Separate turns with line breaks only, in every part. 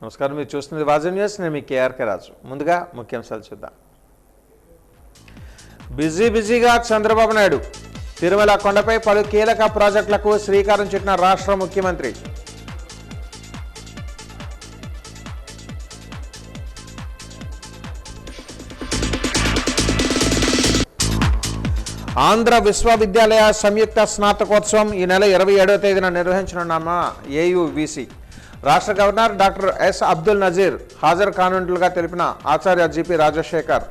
నమస్కారం, మీరు చూస్తున్నది వాజన్ న్యూస్. నేను మీ కేఆర్కే రాజు. ముందుగా ముఖ్యాంశాలు చూద్దాం. బిజీగా చంద్రబాబు నాయుడు తిరుమల కొండపై పలు కీలక ప్రాజెక్టులకు శ్రీకారం చుట్టిన రాష్ట్ర ముఖ్యమంత్రి. ఆంధ్ర విశ్వవిద్యాలయ సంయుక్త స్నాతకోత్సవం ఈ నెల 27వ తేదీన నిర్వహించనున్న ఏయువిసి రాష్ట్ర governor doctor S Abdul Nazeer హాజరు కానున్నట్లుగా తెలిపిన ఆచార్య జిపి రాజశేఖర్.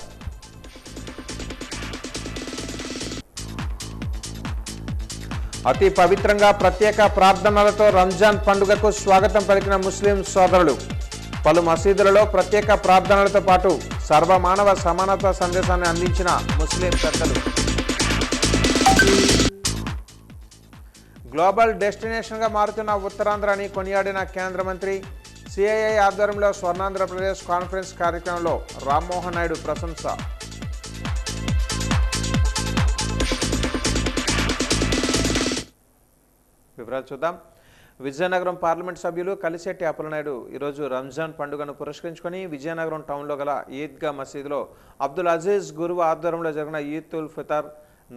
అతి పవిత్రంగా ప్రత్యేక ప్రార్థనలతో రంజాన్ పండుగకు స్వాగతం పలికిన ముస్లిం సోదరులు. పలు మసీదులలో ప్రత్యేక ప్రార్థనలతో పాటు సర్వమానవ సమానత్వ సందేశాన్ని అందించిన ముస్లిం పెద్దలు. గ్లోబల్ డెస్టినేషన్గా మారుతున్న ఉత్తరాంధ్రని కొనియాడిన కేంద్ర మంత్రి. సిఐఐ ఆధ్వర్యంలో స్వర్ణాంధ్రప్రదేశ్ కాన్ఫరెన్స్ కార్యక్రమంలో రామ్మోహన్ నాయుడు ప్రశంస. వివరాలు చూద్దాం. విజయనగరం పార్లమెంట్ సభ్యులు కలిశెట్టి అప్పలనాయుడు ఈరోజు రంజాన్ పండుగను పురస్కరించుకొని విజయనగరం టౌన్లో గల ఈద్గా మసీదులో అబ్దుల్ అజీజ్ గురువు ఆధ్వర్యంలో జరిగిన ఈద్ ఉల్ ఫితర్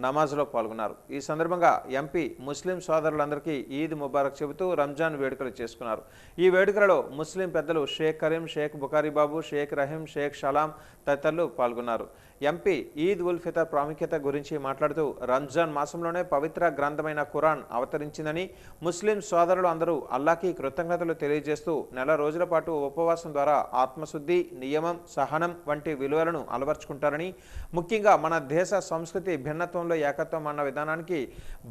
నమాజ్లో పాల్గొన్నారు. ఈ సందర్భంగా ఎంపీ ముస్లిం సోదరులందరికీ ఈద్ ముబారక్ చెబుతూ రంజాన్ వేడుకలు చేసుకున్నారు. ఈ వేడుకలలో ముస్లిం పెద్దలు షేక్ కరీం, షేక్ బుఖారీ బాబు, షేక్ రహీం, షేక్ షలాం తదితరులు పాల్గొన్నారు. ఎంపీ ఈద్ ఉల్ ఫితర్ ప్రాముఖ్యత గురించి మాట్లాడుతూ రంజాన్ మాసంలోనే పవిత్ర గ్రంథమైన ఖురాన్ అవతరించిందని, ముస్లిం సోదరులు అందరూ అల్లాహ్కి కృతజ్ఞతలు తెలియజేస్తూ నెల రోజుల పాటు ఉపవాసం ద్వారా ఆత్మశుద్ధి, నియమం, సహనం వంటి విలువలను అలవర్చుకుంటారని, ముఖ్యంగా మన దేశ సంస్కృతి భిన్నత్వంలో ఏకత్వం అన్న విధానానికి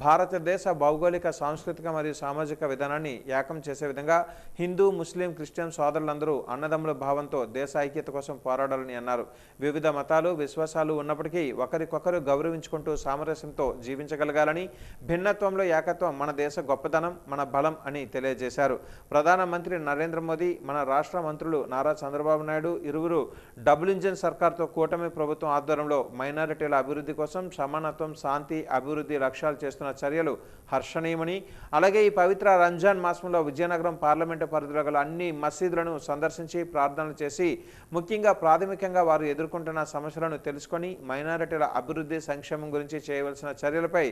భారతదేశ భౌగోళిక, సాంస్కృతిక మరియు సామాజిక విధానాన్ని ఏకం చేసే విధంగా హిందూ, ముస్లిం, క్రిస్టియన్ సోదరులందరూ అన్నదమ్ముల భావంతో దేశ ఐక్యత కోసం పోరాడాలని అన్నారు. వివిధ మతాలు, విశ్వాసాలు ఉన్నప్పటికీ ఒకరికొకరు గౌరవించుకుంటూ సామరస్యంతో జీవించగలగాలని, భిన్నత్వంలో ఏకత్వం మన దేశ గొప్పతనం, మన బలం అని తెలియజేశారు. ప్రధానమంత్రి నరేంద్ర మోదీ, మన రాష్ట్ర మంత్రులు నారా చంద్రబాబు నాయుడు ఇరువురు డబుల్ ఇంజిన్ సర్కార్తో కూటమి ప్రభుత్వం ఆధ్వర్యంలో మైనారిటీల అభివృద్ధి కోసం సమానత్వం, శాంతి, అభివృద్ధి లక్ష్యాలు చేస్తున్న చర్యలు హర్షణీయమని, అలాగే ఈ పవిత్ర రంజాన్ మాసంలో విజయనగరం పార్లమెంటు పరిధిలో గల అన్ని మసీదులను సందర్శించి ప్రార్థనలు చేసి, ముఖ్యంగా ప్రాథమికంగా వారు ఎదుర్కొంటున్న సమస్యలను తెలుసుకొని మైనారిటీల అభివృద్ధి, సంక్షేమం గురించి చేయవలసిన చర్యలపై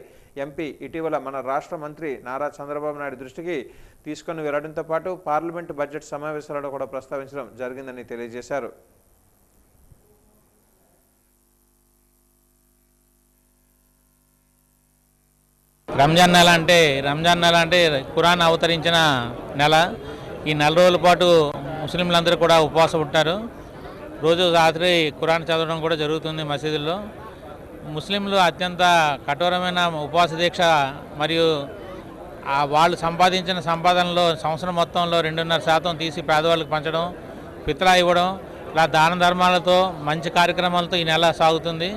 ఎంపీ ఇటీవల మన రాష్ట్ర మంత్రి నారా చంద్రబాబు నాయుడు దృష్టికి తీసుకొని వెళ్లడంతో పాటు పార్లమెంటు బడ్జెట్ సమావేశాలలో కూడా ప్రస్తావించడం జరిగిందని తెలియజేశారు.
రంజాన్ నెల అంటే ఖురాన్ అవతరించిన నెల. ఈ నెల రోజుల పాటు ముస్లింలందరూ కూడా ఉపవాసం ఉంటారు. రోజు రాత్రి ఖురాన్ చదవడం కూడా జరుగుతుంది మసీదుల్లో. ముస్లింలు అత్యంత కఠోరమైన ఉపవాస దీక్ష మరియు వాళ్ళు సంపాదించిన సంపాదనలో సంవత్సరం మొత్తంలో 2.5% తీసి పేదవాళ్ళకి పంచడం, ఫిత్రా ఇవ్వడం, ఇలా దాన ధర్మాలతో మంచి కార్యక్రమాలతో ఈ నెల సాగుతుంది.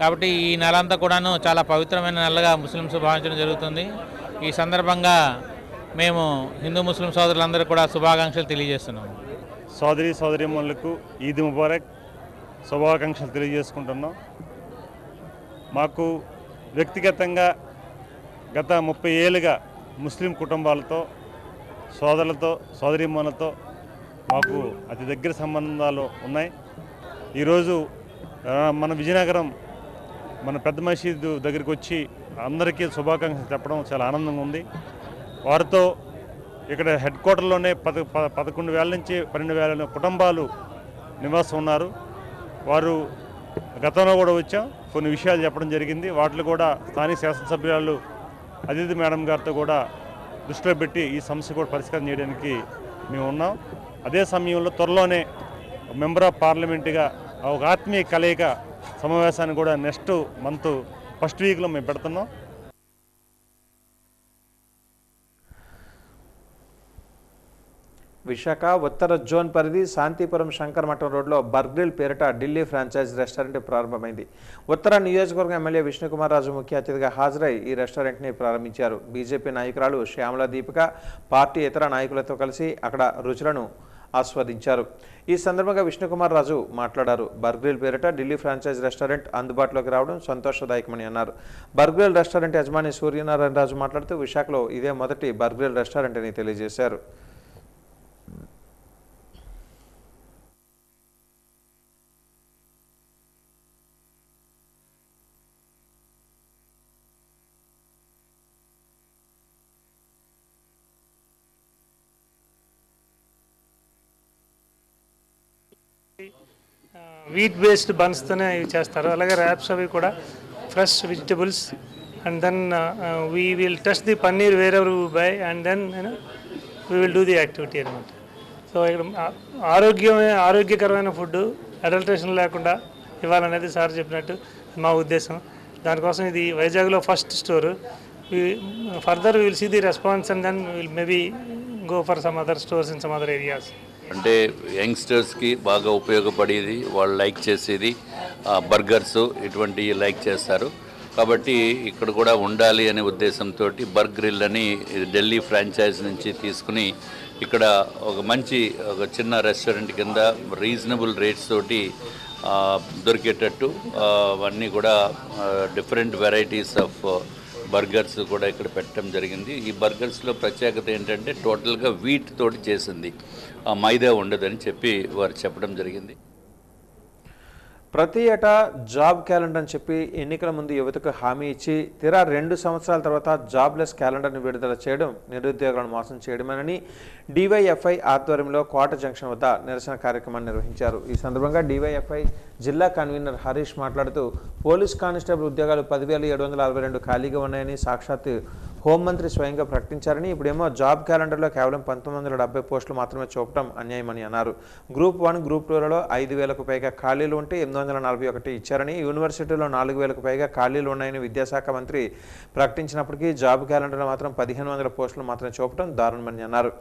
కాబట్టి ఈ నెల అంతా కూడాను చాలా పవిత్రమైన నెలగా ముస్లింస్ భావించడం జరుగుతుంది. ఈ సందర్భంగా మేము హిందూ ముస్లిం సోదరులందరూ కూడా శుభాకాంక్షలు తెలియజేస్తున్నాము.
సోదరీమణులకు ఈద్ ముబారక్ శుభాకాంక్షలు తెలియజేసుకుంటున్నాం. మాకు వ్యక్తిగతంగా గత 30 ఏళ్ళుగా ముస్లిం కుటుంబాలతో, సోదరులతో, సోదరీమణులతో మాకు అతి దగ్గర సంబంధాలు ఉన్నాయి. ఈరోజు మన విజయనగరం మన పెద్ద మసీదు దగ్గరికి వచ్చి అందరికీ శుభాకాంక్షలు చెప్పడం చాలా ఆనందంగా ఉంది. వారితో ఇక్కడ హెడ్ క్వార్టర్లోనే 11,000 నుంచి 12,000 కుటుంబాలు నివాసం ఉన్నారు. వారు గతంలో కూడా వచ్చాం, కొన్ని విషయాలు చెప్పడం జరిగింది. వాటిలో కూడా స్థానిక శాసనసభ్యురాలు అదితి మేడం గారితో కూడా దృష్టిలో పెట్టి ఈ సమస్య కూడా పరిష్కారం చేయడానికి మేము ఉన్నాం. అదే సమయంలో త్వరలోనే మెంబర్ ఆఫ్ పార్లమెంటుగా ఒక ఆత్మీయ కలయిక సమావేశాన్ని కూడా నెక్స్ట్ మంత్ ఫస్ట్ వీక్లో మేము పెడుతున్నాం.
విశాఖ ఉత్తర జోన్ పరిధి శాంతిపురం శంకర్ మఠం రోడ్లో బర్గ్రిల్ పేరిట ఢిల్లీ ఫ్రాంచైజ్ రెస్టారెంట్ ప్రారంభమైంది. ఉత్తర నియోజకవర్గం ఎమ్మెల్యే విష్ణుకుమార్ రాజు ముఖ్య అతిథిగా హాజరై ఈ రెస్టారెంట్ని ప్రారంభించారు. బీజేపీ నాయకురాలు శ్యామల దీపిక పార్టీ ఇతర నాయకులతో కలిసి అక్కడ రుచులను ఆస్వాదించారు. ఈ సందర్భంగా విష్ణుకుమార్ రాజు మాట్లాడారు. బర్గ్రిల్ పేరిట ఢిల్లీ ఫ్రాంచైజ్ రెస్టారెంట్ అందుబాటులోకి రావడం సంతోషదాయకమని అన్నారు. బర్గ్రిల్ రెస్టారెంట్ యజమాని సూర్యనారాయణ రాజు మాట్లాడుతూ విశాఖలో ఇదే మొదటి బర్గ్రిల్ రెస్టారెంట్ అని తెలియజేశారు.
వీట్ బేస్డ్ బన్స్తోనే ఇవి చేస్తారు. అలాగే ర్యాప్స్ అవి కూడా fresh vegetables and then we will test the paneer wherever buy and then we will do the activity అనమాట. సో ఇక్కడ ఆరోగ్యకరమైన ఫుడ్ అడల్ట్రేషన్ లేకుండా ఇవ్వాలనేది సార్ చెప్పినట్టు మా ఉద్దేశం. దానికోసం ఇది వైజాగ్లో first store. Further will see the response and then will maybe go for some other stores in some other areas.
అంటే యంగ్స్టర్స్కి బాగా ఉపయోగపడేది, వాళ్ళు లైక్ చేసేది బర్గర్స్ ఇటువంటివి లైక్ చేస్తారు. కాబట్టి ఇక్కడ కూడా ఉండాలి అనే ఉద్దేశంతో బర్గ్రిల్ అని ఢిల్లీ ఫ్రాంచైజ్ నుంచి తీసుకుని ఇక్కడ ఒక చిన్న రెస్టారెంట్ కింద రీజనబుల్ రేట్స్ తోటి దొరికేటట్టు అవన్నీ కూడా డిఫరెంట్ వెరైటీస్ ఆఫ్ బర్గర్స్ కూడా ఇక్కడ పెట్టడం జరిగింది. ఈ బర్గర్స్లో ప్రత్యేకత ఏంటంటే టోటల్గా వీట్ తోటి చేసింది, మైదా ఉండదని చెప్పి వారు చెప్పడం జరిగింది.
ప్రతి ఏటా జాబ్ క్యాలెండర్ అని చెప్పి ఎన్నికల ముందు యువతకు హామీ ఇచ్చి తీరా 2 సంవత్సరాల తర్వాత జాబ్లెస్ క్యాలెండర్ని విడుదల చేయడం నిరుద్యోగులను మోసం చేయడమేనని డివైఎఫ్ఐ ఆధ్వర్యంలో కోట జంక్షన్ వద్ద నిరసన కార్యక్రమాన్ని నిర్వహించారు. ఈ సందర్భంగా డివైఎఫ్ఐ జిల్లా కన్వీనర్ హరీష్ మాట్లాడుతూ పోలీస్ కానిస్టేబుల్ ఉద్యోగాలు 10,762 ఖాళీగా ఉన్నాయని సాక్షాత్తు హోంమంత్రి స్వయంగా ప్రకటించారని, ఇప్పుడేమో జాబ్ క్యాలెండర్లో కేవలం 1970 పోస్టులు మాత్రమే చూపడం అన్యాయమని అన్నారు. గ్రూప్ 1, గ్రూప్ 2లలో 5,000కు పైగా ఖాళీలు ఉంటే 841 ఇచ్చారని, యూనివర్సిటీలో 4,000కు పైగా ఖాళీలు ఉన్నాయని విద్యాశాఖ మంత్రి ప్రకటించినప్పటికీ జాబ్ క్యాలెండర్లో మాత్రం 1,500 పోస్టులు మాత్రమే చూపడం దారుణమని అన్నారు.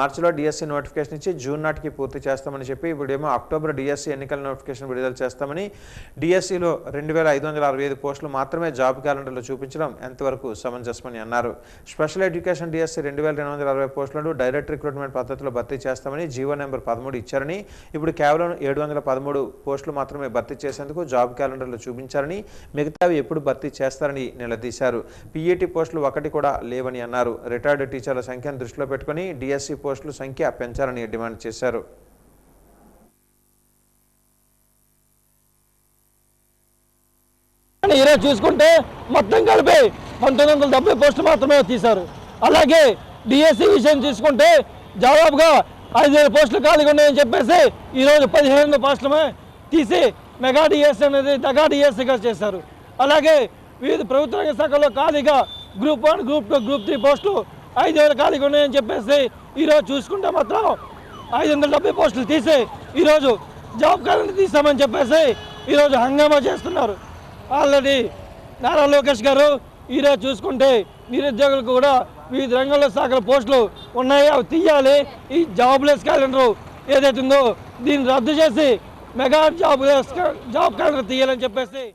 మార్చిలో డిఎస్సి నోటిఫికేషన్ ఇచ్చి జూన్ నాటికి పూర్తి చేస్తామని చెప్పి ఇప్పుడేమో అక్టోబర్ డిఎస్సి ఎన్నికల నోటిఫికేషన్ విడుదల చేస్తామని, డిఎస్సిలో 2,565 పోస్టులు మాత్రమే జాబ్ క్యాలెండర్లో చూపించడం ఎంతవరకు సమంజసమని అన్నారు. స్పెషల్ ఎడ్యుకేషన్ డిఎస్సి 2,260 పోస్టులను డైరెక్ట్ రిక్రూట్మెంట్ పద్ధతిలో భర్తీ చేస్తామని జీవో నెంబర్ 13 ఇచ్చారని, ఇప్పుడు కేవలం 713 పోస్టులు మాత్రమే భర్తీ చేసేందుకు జాబ్ క్యాలెండర్లో చూపించారని, మిగతావి ఎప్పుడు భర్తీ చేస్తారని నిలదీశారు. పీఈటీ పోస్టులు 1 కూడా లేవని అన్నారు. రిటైర్డ్ టీచర్ల సంఖ్యను దృష్టిలో పెట్టుకుని డిఎస్సి పోస్టుల సంఖ్య పెంచాలని డిమాండ్ చేశారు.
ఈరోజు చూసుకుంటే మొత్తం కలిపి 1970 పోస్టులు మాత్రమే తీశారు. అలాగే డిఎస్సి విషయం తీసుకుంటే జవాబుగా 5,000 పోస్టులు ఖాళీగా ఉన్నాయని చెప్పేసి ఈరోజు 1,500 పోస్టులమే తీసి మెగా డిఎస్సి అనేది దగా డిఎస్సిగా చేశారు. అలాగే వివిధ ప్రభుత్వ రంగ శాఖలో ఖాళీగా గ్రూప్ 1, గ్రూప్ 2, గ్రూప్ 3 పోస్టులు 5,000 ఖాళీగా ఉన్నాయని చెప్పేసి ఈరోజు చూసుకుంటే మాత్రం 570 పోస్టులు తీసి ఈరోజు జాబ్ క్యాలెండర్ తీసామని చెప్పేసి ఈరోజు హంగామా చేస్తున్నారు. ఆల్రెడీ నారా లోకేష్ గారు ఈరోజు చూసుకుంటే నిరుద్యోగులకు కూడా వివిధ రంగంలో శాఖల పోస్టులు ఉన్నాయి, అవి తీయాలి. ఈ జాబ్లెస్ క్యాలెండర్ ఏదైతే ఉందో దీన్ని రద్దు చేసి మెగా జాబ్ క్యాలెండర్ తీయాలని చెప్పేసి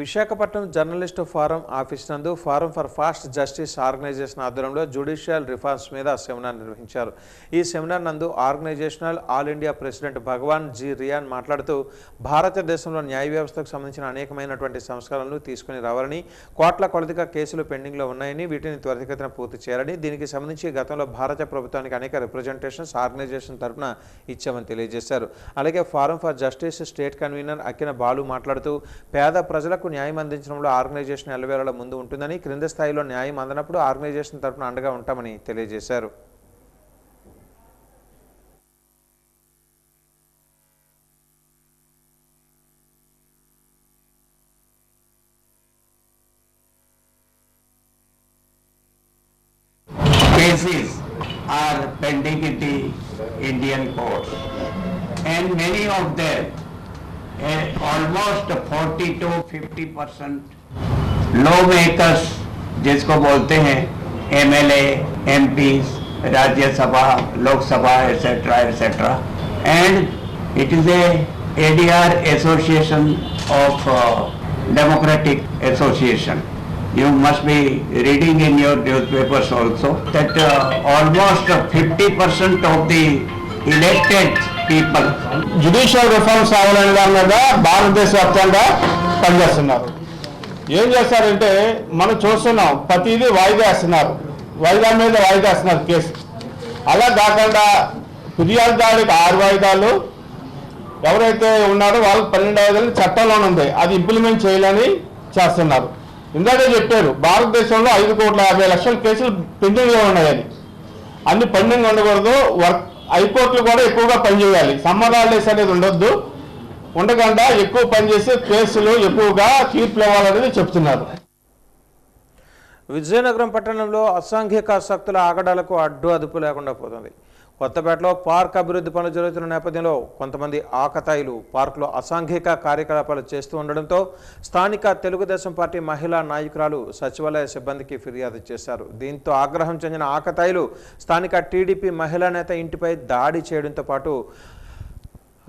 విశాఖపట్నం జర్నలిస్టు ఫారం ఆఫీస్ నందు forum for fast justice organization ఆధ్వర్యంలో జ్యుడిషియల్ రిఫార్మ్స్ మీద సెమినార్ నిర్వహించారు. ఈ సెమినార్ నందు organizational all India president Bhagwan ji Riyan మాట్లాడుతూ భారతదేశంలో న్యాయ వ్యవస్థకు సంబంధించిన అనేకమైనటువంటి సంస్కరణలు తీసుకుని రావాలని, కోట్ల కొలదిగా కేసులు పెండింగ్లో ఉన్నాయని, వీటిని త్వరితగతిన పూర్తి చేయాలని, దీనికి సంబంధించి గతంలో భారత ప్రభుత్వానికి అనేక రిప్రజెంటేషన్స్ ఆర్గనైజేషన్ తరఫున ఇచ్చామని తెలియజేశారు. అలాగే forum for justice state convenor Akkina Balu మాట్లాడుతూ పేద ప్రజలకు న్యాయం అందించడంలో ఆర్గనైజేషన్ ఎల్లవేళలా ముందు ఉంటుందని, క్రింద స్థాయిలో న్యాయం అందనప్పుడు ఆర్గనైజేషన్ తరఫున అండగా ఉంటామని తెలియజేశారు.
Cases are pending in the Indian courts, and many of them almost 40 to 50% lawmakers जिसको बोलते हैं MLA, MPs, Rajya Sabha, Lok Sabha etc. and it is a ADR association of democratic association. You must be reading in your newspapers also that almost 50% of the elected people
judicial reforms అవ్వాలనే దాని మీద భారతదేశ వ్యాప్తంగా పనిచేస్తున్నారు. ఏం చేస్తారంటే మనం చూస్తున్నాం, ప్రతిదీ వాయిదా వేస్తున్నారు, వాయిదా మీద వాయిదా వేస్తున్నారు కేసు. అలా కాకుండా ఫిర్యాదుదారుడికి 6 వాయిదాలు, ఎవరైతే ఉన్నారో వాళ్ళకి 12 వాయిదాలు చట్టంలోనే ఉంది, అది ఇంప్లిమెంట్ చేయాలని చేస్తున్నారు. ఇందాకే చెప్పారు భారతదేశంలో 5,50,00,000 కేసులు పెండింగ్లో ఉన్నాయని. అన్ని పెండింగ్ ఉండకూడదు, హైకోర్టులు కూడా ఎక్కువగా పనిచేయాలి. సమ్మర్ హాలిడేస్ అనేది ఉండొద్దు, ఉండకుండా ఎక్కువ పనిచేసి కేసులు ఎక్కువగా తీర్పులు ఇవ్వాలనేది చెప్తున్నారు.
విజయనగరం పట్టణంలో అసాంఘిక శక్తుల ఆగడాలకు అడ్డు అదుపు లేకుండా పోతుంది. కొత్తపేటలో పార్క్ అభివృద్ధి పనులు జరుగుతున్న నేపథ్యంలో కొంతమంది ఆకతాయిలు పార్కులో అసాంఘిక కార్యకలాపాలు చేస్తూ ఉండడంతో స్థానిక తెలుగుదేశం పార్టీ మహిళా నాయకురాలు సచివాలయ సిబ్బందికి ఫిర్యాదు చేశారు. దీంతో ఆగ్రహం చెందిన ఆకతాయిలు స్థానిక టీడీపీ మహిళా నేత ఇంటిపై దాడి చేయడంతో పాటు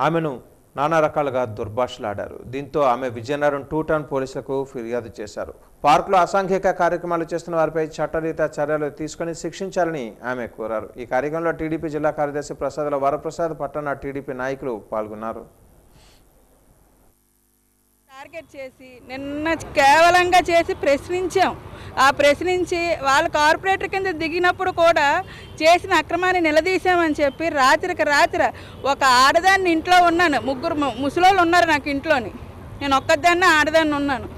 ఆమెను నానా రకాలుగా దుర్భాషలాడారు. దీంతో ఆమె విజయనగరం 2 టౌన్ పోలీసులకు ఫిర్యాదు చేశారు. పార్కులో అసాంఘిక కార్యక్రమాలు చేస్తున్న వారిపై చట్టరీత్యా చర్యలు తీసుకుని శిక్షించాలని ఆమె కోరారు. ఈ కార్యక్రమంలో టీడీపీ జిల్లా కార్యదర్శి ప్రసాదుల వరప్రసాద్, పట్టణ టీడీపీ నాయకులు పాల్గొన్నారు.
టార్గెట్ చేసి నిన్న కేవలంగా చేసి ప్రశ్నించాం. ఆ ప్రశ్నించి వాళ్ళ కార్పొరేటర్ కింద దిగినప్పుడు కూడా చేసిన అక్రమాన్ని నిలదీశామని చెప్పి రాత్రికి రాత్రి ఒక ఆడదాన్ని ఇంట్లో ఉన్నాను, 3 ముసలోళ్ళు ఉన్నారు నాకు ఇంట్లోని, నేను ఒక్కదాన్ని ఆడదాన్ని ఉన్నాను.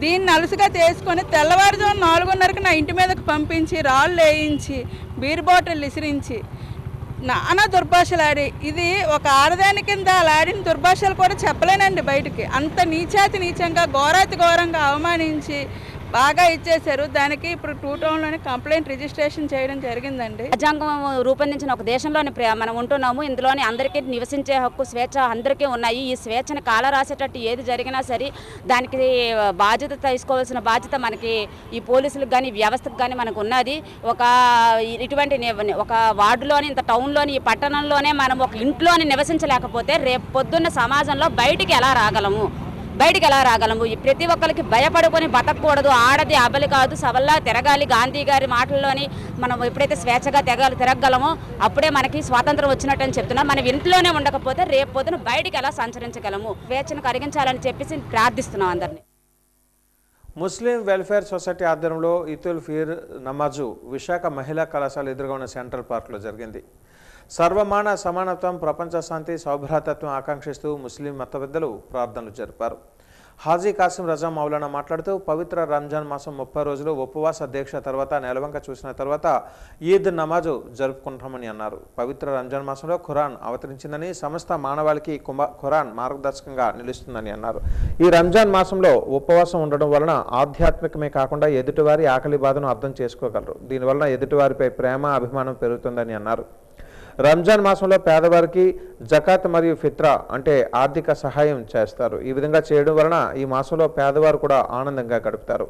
దీన్ని అలుసుగా తీసుకొని తెల్లవారుజాము 4:30కి నా ఇంటి మీదకి పంపించి రాళ్ళు వేయించి బీర్ బాటిల్ విసిరించి నానా దుర్భాషలాడి, ఇది ఒక ఆడదాని కింద ఆడిన దుర్భాషలు కూడా చెప్పలేనండి బయటికి. అంత నీచాతి నీచంగా ఘోరాతి ఘోరంగా అవమానించి బాగా ఇచ్చేశారు. దానికి ఇప్పుడు 2 టౌన్లోనే కంప్లైంట్ రిజిస్ట్రేషన్ చేయడం జరిగిందండి.
రాజ్యాంగం రూపొందించిన ఒక దేశంలోని మనం ఉంటున్నాము. ఇందులోని అందరికీ నివసించే హక్కు, స్వేచ్ఛ అందరికీ ఉన్నాయి. ఈ స్వేచ్ఛని కాలరాసేటట్టు ఏది జరిగినా సరే దానికి బాధ్యత తీసుకోవాల్సిన బాధ్యత మనకి ఈ పోలీసులకు కానీ వ్యవస్థకు కానీ మనకు ఉన్నది. ఇటువంటి ఒక వార్డులోని, ఇంత టౌన్లోని, ఈ పట్టణంలోనే మనం ఒక ఇంట్లోని నివసించలేకపోతే రేపు పొద్దున్న సమాజంలో బయటికి ఎలా రాగలము? ప్రతి ఒక్కరికి భయపడుకొని బతకూడదు. ఆడది అబలి కాదు, సవల్లా తిరగాలి. గాంధీ గారి మాటల్లోని మనం ఎప్పుడైతే స్వేచ్ఛగా తిరగగలమో అప్పుడే మనకి స్వాతంత్రం వచ్చినట్టు అని చెప్తున్నారు. మనం ఇంట్లోనే ఉండకపోతే రేపు పొద్దున బయటికి ఎలా సంచరించగలము? స్వేచ్ఛను కలిగించాలని చెప్పేసి ప్రార్థిస్తున్నాం అందరినీ.
ముస్లిం వెల్ఫేర్ సొసైటీ ఆధ్వర్యంలో ఈదుల్ ఫితర్ నమాజు విశాఖ మహిళా కళాశాల ఎదురుగా ఉన్న సెంట్రల్ పార్క్లో జరిగింది. సర్వమాన సమానత్వం, ప్రపంచ శాంతి, సౌభ్రాతత్వం ఆకాంక్షిస్తూ ముస్లిం మత పెద్దలు ప్రార్థనలు జరిపారు. హాజీ కాసిం రజా మౌలానా మాట్లాడుతూ పవిత్ర రంజాన్ మాసం 30 రోజులు ఉపవాస దీక్ష తర్వాత నెలవంక చూసిన తర్వాత ఈద్ నమాజు జరుపుకుంటామని అన్నారు. పవిత్ర రంజాన్ మాసంలో ఖురాన్ అవతరించిందని, సమస్త మానవాళికి ఖురాన్ మార్గదర్శకంగా నిలుస్తుందని అన్నారు. ఈ రంజాన్ మాసంలో ఉపవాసం ఉండడం వలన ఆధ్యాత్మికమే కాకుండా ఎదుటివారి ఆకలి బాధను అర్థం చేసుకోగలరు. దీనివలన ఎదుటివారిపై ప్రేమ, అభిమానం పెరుగుతుందని అన్నారు. రంజాన్ మాసంలో పేదవారికి జకాత్ మరియు ఫిత్రా అంటే ఆర్థిక సహాయం చేస్తారు. ఈ విధంగా చేయడం వలన ఈ మాసంలో పేదవారు కూడా ఆనందంగా గడుపుతారు.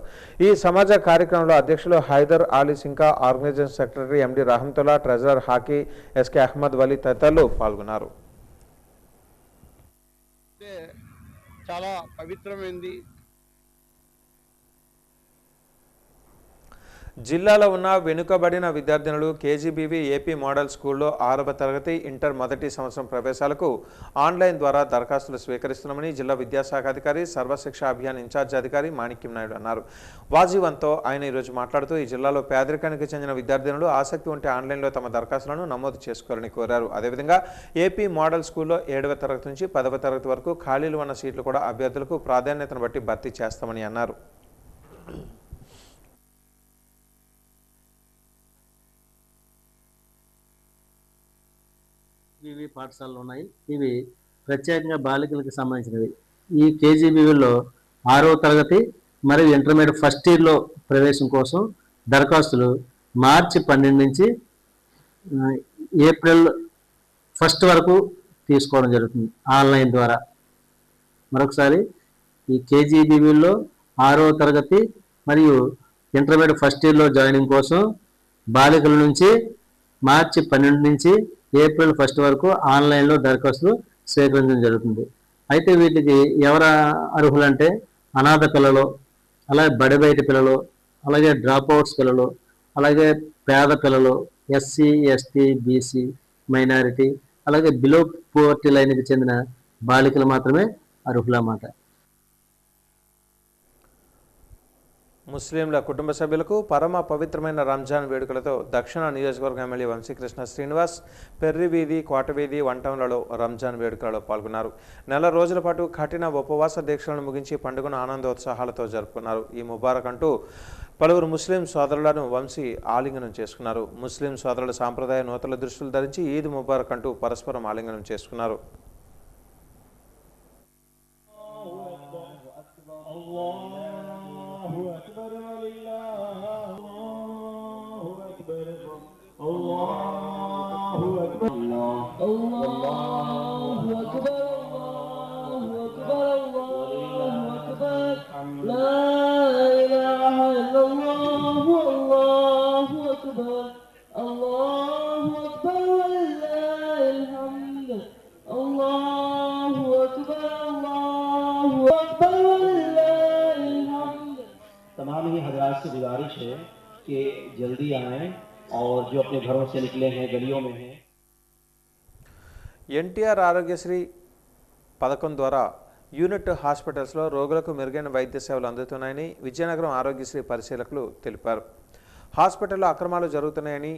ఈ సమాజ కార్యక్రమంలో అధ్యక్షులు Hyder Ali Sinka, organization secretary MD Rahamatulla, treasurer హాకీ ఎస్కే అహ్మద్ వలీ తదితరులు పాల్గొన్నారు.
చాలా పవిత్రమైంది.
జిల్లాలో ఉన్న వెనుకబడిన విద్యార్థినులు కేజీబీవీ ఏపీ మోడల్ స్కూల్లో 6వ తరగతి ఇంటర్ మొదటి సంవత్సరం ప్రవేశాలకు ఆన్లైన్ ద్వారా దరఖాస్తులు స్వీకరిస్తున్నామని జిల్లా విద్యాశాఖ అధికారి, సర్వశిక్ష అభియాన్ ఇన్ఛార్జ్ అధికారి మాణిక్యం నాయుడు అన్నారు. వాజీవన్తో ఆయన ఈరోజు మాట్లాడుతూ ఈ జిల్లాలో పేదరికానికి చెందిన విద్యార్థినులు ఆసక్తి ఉంటే ఆన్లైన్లో తమ దరఖాస్తులను నమోదు చేసుకోవాలని కోరారు. అదేవిధంగా ఏపీ మోడల్ స్కూల్లో 7వ తరగతి నుంచి 10వ తరగతి వరకు ఖాళీలు ఉన్న సీట్లు కూడా అభ్యర్థులకు ప్రాధాన్యతను బట్టి భర్తీ చేస్తామని అన్నారు.
కేజీబీవీ పాఠశాలలు ఉన్నాయి. ఇవి ప్రత్యేకంగా బాలికలకు సంబంధించినవి. ఈ కేజీబీవీలో 6వ తరగతి మరియు ఇంటర్మీడియట్ ఫస్ట్ ఇయర్లో ప్రవేశం కోసం దరఖాస్తులు మార్చి 12 నుంచి ఏప్రిల్ 1 వరకు తీసుకోవడం జరుగుతుంది ఆన్లైన్ ద్వారా. మరొకసారి ఈ కేజీబీవీలో 6వ తరగతి మరియు ఇంటర్మీడియట్ ఫస్ట్ ఇయర్లో జాయినింగ్ కోసం బాలికల నుంచి మార్చి 12 నుంచి ఏప్రిల్ 1 వరకు ఆన్లైన్లో దరఖాస్తులు స్వీకరించడం జరుగుతుంది. అయితే వీటికి ఎవరు అర్హులంటే అనాథ పిల్లలు, అలాగే బడిబయటి పిల్లలు, అలాగే డ్రాప్అవుట్స్ పిల్లలు, అలాగే పేద పిల్లలు, ఎస్సీ, ఎస్టీ, బీసీ, మైనారిటీ, అలాగే బిలో పోవర్టీ లైన్కి చెందిన బాలికలు మాత్రమే అర్హులన్నమాట.
ముస్లింల కుటుంబ సభ్యులకు పరమ పవిత్రమైన రంజాన్ వేడుకలతో దక్షిణ నియోజకవర్గం ఎమ్మెల్యే వంశీకృష్ణ శ్రీనివాస్ పెర్రివీధి కోటవీధి వంటంలలో రంజాన్ వేడుకలలో పాల్గొన్నారు. నెల రోజుల పాటు కఠిన ఉపవాస దీక్షలను ముగించి పండుగను ఆనందోత్సాహాలతో జరుపుకున్నారు. ఈ ముబారక్ అంటూ పలువురు ముస్లిం సోదరులను వంశీ ఆలింగనం చేసుకున్నారు. ముస్లిం సోదరుల సాంప్రదాయ నూతన దుస్తులు ధరించి ఈద్ ముబారక్ అంటూ పరస్పరం ఆలింగనం చేసుకున్నారు.
तमाम ही हजरात से गुजारिश है कि जल्दी आएँ और जो अपने घरों से निकले हैं गलियों में हैं.
ఎన్టీఆర్ ఆరోగ్యశ్రీ పథకం ద్వారా యూనిట్ హాస్పిటల్స్లో రోగులకు మెరుగైన వైద్య సేవలు అందుతున్నాయని విజయనగరం ఆరోగ్యశ్రీ పరిశీలకులు తెలిపారు. హాస్పిటల్లో అక్రమాలు జరుగుతున్నాయని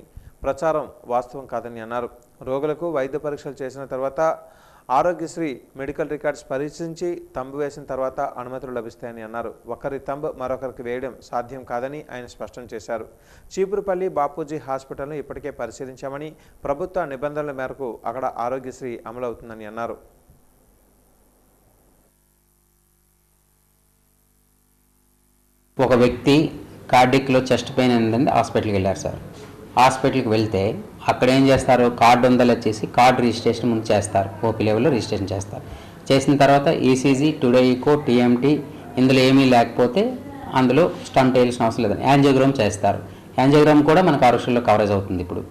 ప్రచారం వాస్తవం కాదని అన్నారు. రోగులకు వైద్య పరీక్షలు చేసిన తర్వాత ఆరోగ్యశ్రీ మెడికల్ రికార్డ్స్ పరీక్షించి తంబు వేసిన తర్వాత అనుమతులు లభిస్తాయని అన్నారు. ఒకరి తంబు మరొకరికి వేయడం సాధ్యం కాదని ఆయన స్పష్టం చేశారు. చీపురుపల్లి బాపూజీ హాస్పిటల్ను ఇప్పటికే పరిశీలించామని, ప్రభుత్వ నిబంధనల మేరకు అక్కడ ఆరోగ్యశ్రీ అమలవుతుందని అన్నారు.
ఒక వ్యక్తి కార్డిక్లో చెస్ట్ పెయిన్ ఉందని హాస్పిటల్కి వెళ్ళారు సార్. హాస్పిటల్కి వెళ్తే అక్కడ ఏం చేస్తారు, కార్డు ఉందని వచ్చేసి కార్డు రిజిస్ట్రేషన్ ముందు చేస్తారు. ఓపీ లెవెల్లో రిజిస్ట్రేషన్ చేస్తారు. చేసిన తర్వాత ఈసీజీ, టుడే ఈకో, టీఎంటీ ఇందులో ఏమీ లేకపోతే అందులో స్టంట్ వేయాల్సిన అవసరం లేదని యాంజియోగ్రామ్ చేస్తారు. యాంజియోగ్రామ్ కూడా మనకు ఆరోగ్యంలో కవరేజ్ అవుతుంది ఇప్పుడు.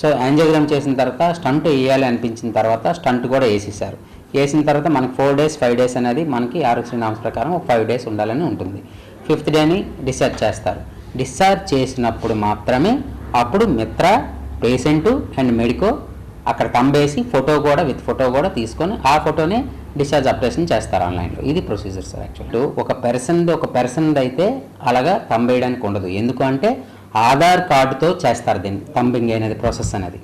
సో యాంజియోగ్రామ్ చేసిన తర్వాత స్టంట్ వేయాలి అనిపించిన తర్వాత స్టంట్ కూడా వేసేసారు. వేసిన తర్వాత మనకి 4 days 5 days అనేది మనకి ఆరోగ్య నామ్స్ ప్రకారం 5 days ఉండాలని ఉంటుంది. 5th డేని డిశ్చార్జ్ చేస్తారు. డిశ్చార్జ్ చేసినప్పుడు మాత్రమే అప్పుడు మిత్ర, పేషెంటు అండ్ మెడికో అక్కడ తంబేసి ఫోటో కూడా విత్ ఫోటో కూడా తీసుకొని ఆ ఫోటోనే డిశ్చార్జ్ అప్లికేషన్ చేస్తారు ఆన్లైన్లో. ఇది ప్రొసీజర్ సార్. యాక్చువల్లీ ఒక పర్సన్ అయితే అలాగా తంబేయడానికి ఉండదు. ఎందుకంటే ఆధార్ కార్డుతో చేస్తారు దీన్ని తంబింగ్ అనేది ప్రాసెస్ అనేది.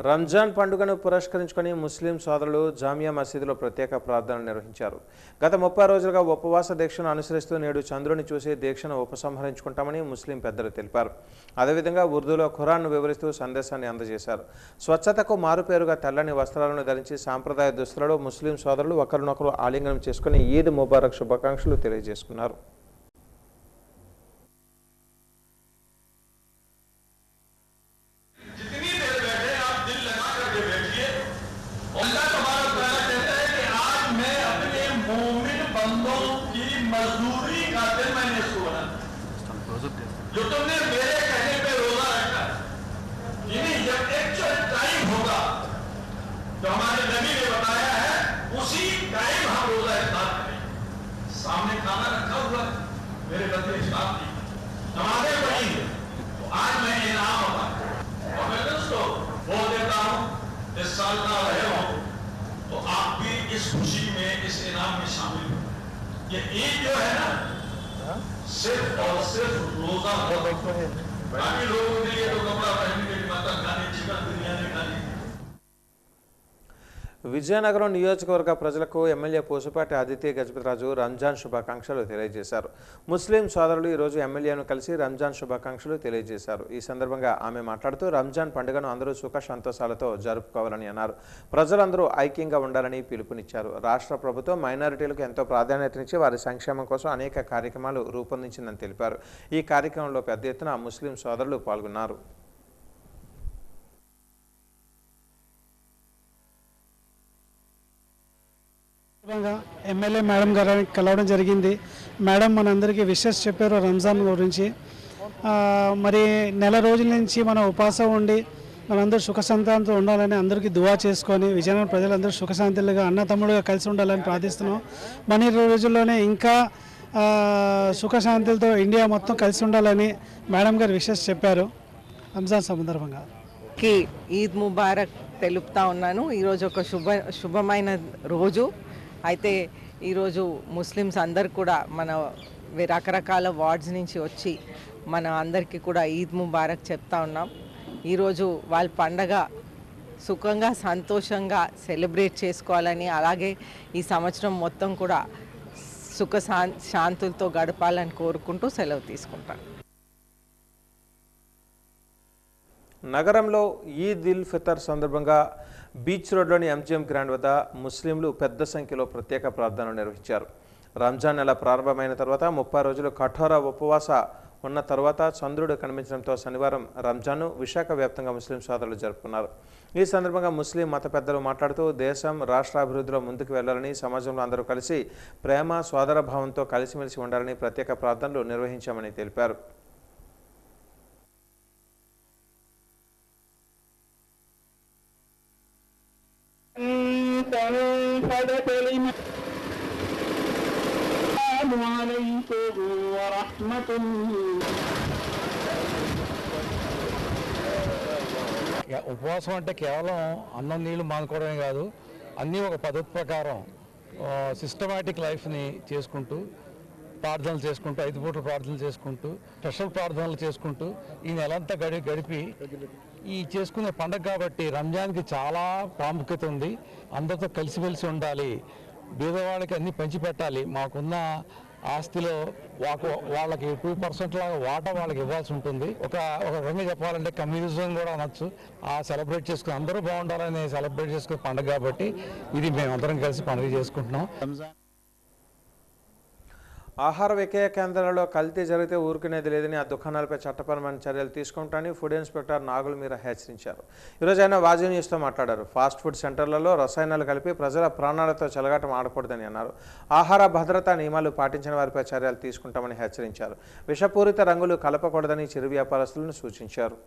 రంజాన్ పండుగను పురస్కరించుకొని ముస్లిం సోదరులు జామియా మసీదులో ప్రత్యేక ప్రార్థనలు నిర్వహించారు. గత 30 రోజులుగా ఉపవాస దీక్షను అనుసరిస్తూ నేడు చంద్రుని చూసి దీక్షను ఉపసంహరించుకుంటామని ముస్లిం పెద్దలు తెలిపారు. అదేవిధంగా ఉర్దూలో ఖురాన్ను వివరిస్తూ సందేశాన్ని అందజేశారు. స్వచ్ఛతకు మారుపేరుగా తెల్లని వస్త్రాలను ధరించి సాంప్రదాయ దుస్తులలో ముస్లిం సోదరులు ఒకరినొకరు ఆలింగనం చేసుకుని ఈద్ ముబారక్ శుభాకాంక్షలు తెలియజేసుకున్నారు.
जो तुमने मेरे कहने पे रोजा रखा, यानी जब एक्चुअल टाइम होगा जो हमारे नबी ने बताया है उसी टाइम हम रोजा इफ्तार करेंगे. सामने खाना रखा हुआ है, मेरे बच्चे इफ्तार की नमाजें पढ़ेंगे. तो आज मैं इनाम होगा और मैं दोस्तों बोल देता हूँ इस साल का रहे हो तो आप भी इस खुशी में इस इनाम में शामिल हो. ये ईद जो है ना सिर्फ और सिर्फ रोजा बाकी लोगों के लिए तो कपड़ा पहनने के लिए मटन खाने, चिकन बिरयानी खाने.
విజయనగరం నియోజకవర్గ ప్రజలకు ఎమ్మెల్యే పూసపాటి ఆదిత్య గజపతిరాజు రంజాన్ శుభాకాంక్షలు తెలియజేశారు. ముస్లిం సోదరులు ఈరోజు ఎమ్మెల్యేను కలిసి రంజాన్ శుభాకాంక్షలు తెలియజేశారు. ఈ సందర్భంగా ఆమె మాట్లాడుతూ రంజాన్ పండుగను అందరూ సుఖ సంతోషాలతో జరుపుకోవాలని అన్నారు. ప్రజలందరూ ఐక్యంగా ఉండాలని పిలుపునిచ్చారు. రాష్ట్ర ప్రభుత్వం మైనారిటీలకు ఎంతో ప్రాధాన్యతనిచ్చి వారి సంక్షేమం కోసం అనేక కార్యక్రమాలు రూపొందించిందని తెలిపారు. ఈ కార్యక్రమంలో పెద్ద ఎత్తున ముస్లిం సోదరులు పాల్గొన్నారు.
ఎమ్మెల్యే మేడం గారిని కలవడం జరిగింది. మేడం మనందరికీ విషెస్ చెప్పారు రంజాన్ గురించి. మరి నెల రోజుల నుంచి మనం ఉపవాసం ఉండి మనందరూ సుఖశాంతితో ఉండాలని అందరికీ దువా చేసుకొని విజయనగరం ప్రజలందరూ సుఖశాంతులుగా అన్నతమ్ముడుగా కలిసి ఉండాలని ప్రార్థిస్తున్నాం. మన రోజుల్లోనే ఇంకా సుఖశాంతులతో ఇండియా మొత్తం కలిసి ఉండాలని మేడం గారు విషెస్ చెప్పారు. రంజాన్ సందర్భంగా
ఈద్ ముబారక్ తెలుపుతా ఉన్నాను. ఈరోజు ఒక శుభమైన రోజు. అయితే ఈరోజు ముస్లిమ్స్ అందరు కూడా మన రకరకాల వార్డ్స్ నుంచి వచ్చి మన అందరికీ కూడా ఈద్ ముబారక్ చెప్తా ఉన్నాం. ఈరోజు వాళ్ళ పండగ సుఖంగా సంతోషంగా సెలబ్రేట్ చేసుకోవాలని, అలాగే ఈ సంవత్సరం మొత్తం కూడా సుఖ శాంతులతో గడపాలని కోరుకుంటూ సెలవు తీసుకుంటాను.
నగరంలో ఈద్ ఉల్ ఫితర్ సందర్భంగా బీచ్ రోడ్లోని ఎంజిఎం గ్రాండ్ వద్ద ముస్లింలు పెద్ద సంఖ్యలో ప్రత్యేక ప్రార్థనలు నిర్వహించారు. రంజాన్ నెల ప్రారంభమైన తర్వాత 30 రోజులు కఠోర ఉపవాస ఉన్న తర్వాత చంద్రుడు కనిపించడంతో శనివారం రంజాన్ను విశాఖ వ్యాప్తంగా ముస్లిం సోదరులు జరుపుకున్నారు. ఈ సందర్భంగా ముస్లిం మత పెద్దలు మాట్లాడుతూ దేశం రాష్ట్ర అభివృద్ధిలో ముందుకు వెళ్లాలని, సమాజంలో అందరూ కలిసి ప్రేమ సోదర భావంతో కలిసిమెలిసి ఉండాలని ప్రత్యేక ప్రార్థనలు నిర్వహించామని తెలిపారు.
ఉపవాసం అంటే కేవలం అన్నం నీళ్లు మానుకోవడమే కాదు, అన్నీ ఒక పద్ధతి ప్రకారం సిస్టమాటిక్ లైఫ్ని చేసుకుంటూ, ప్రార్థనలు చేసుకుంటూ, 5 పూటలు ప్రార్థనలు చేసుకుంటూ, స్పెషల్ ప్రార్థనలు చేసుకుంటూ ఈ నెలంతా గడిపి ఈ చేసుకునే పండుగ కాబట్టి రంజాన్కి చాలా ప్రాముఖ్యత ఉంది. అందరితో కలిసిమెలిసి ఉండాలి, బీదవాళ్ళకి అన్నీ పంచిపెట్టాలి. మాకున్న ఆస్తిలో వాళ్ళకి 2% లాగా వాటా వాళ్ళకి ఇవ్వాల్సి ఉంటుంది. ఒక రకంగా చెప్పాలంటే కమ్యూనిజం కూడా అనొచ్చు. ఆ సెలబ్రేట్ చేసుకుని అందరూ బాగుండాలని సెలబ్రేట్ చేసుకునే పండుగ కాబట్టి ఇది మేమందరం కలిసి పండుగ చేసుకుంటున్నాం.
ఆహార విక్రయ కేంద్రాలలో కల్తీ జరిగితే ఊరుకునేది లేదని, ఆ దుకాణాలపై చట్టపరమైన చర్యలు తీసుకుంటానని ఫుడ్ ఇన్స్పెక్టర్ నాగుల మీరా హెచ్చరించారు. ఈరోజు ఆయన వాజీ న్యూస్తో మాట్లాడారు. ఫాస్ట్ ఫుడ్ సెంటర్లలో రసాయనాలు కలిపి ప్రజల ప్రాణాలతో చెలగాటం ఆడకూడదని అన్నారు. ఆహార భద్రతా నియమాలు పాటించిన వారిపై చర్యలు తీసుకుంటామని హెచ్చరించారు. విషపూరిత రంగులు కలపకూడదని చిరు వ్యాపారస్తులను సూచించారు.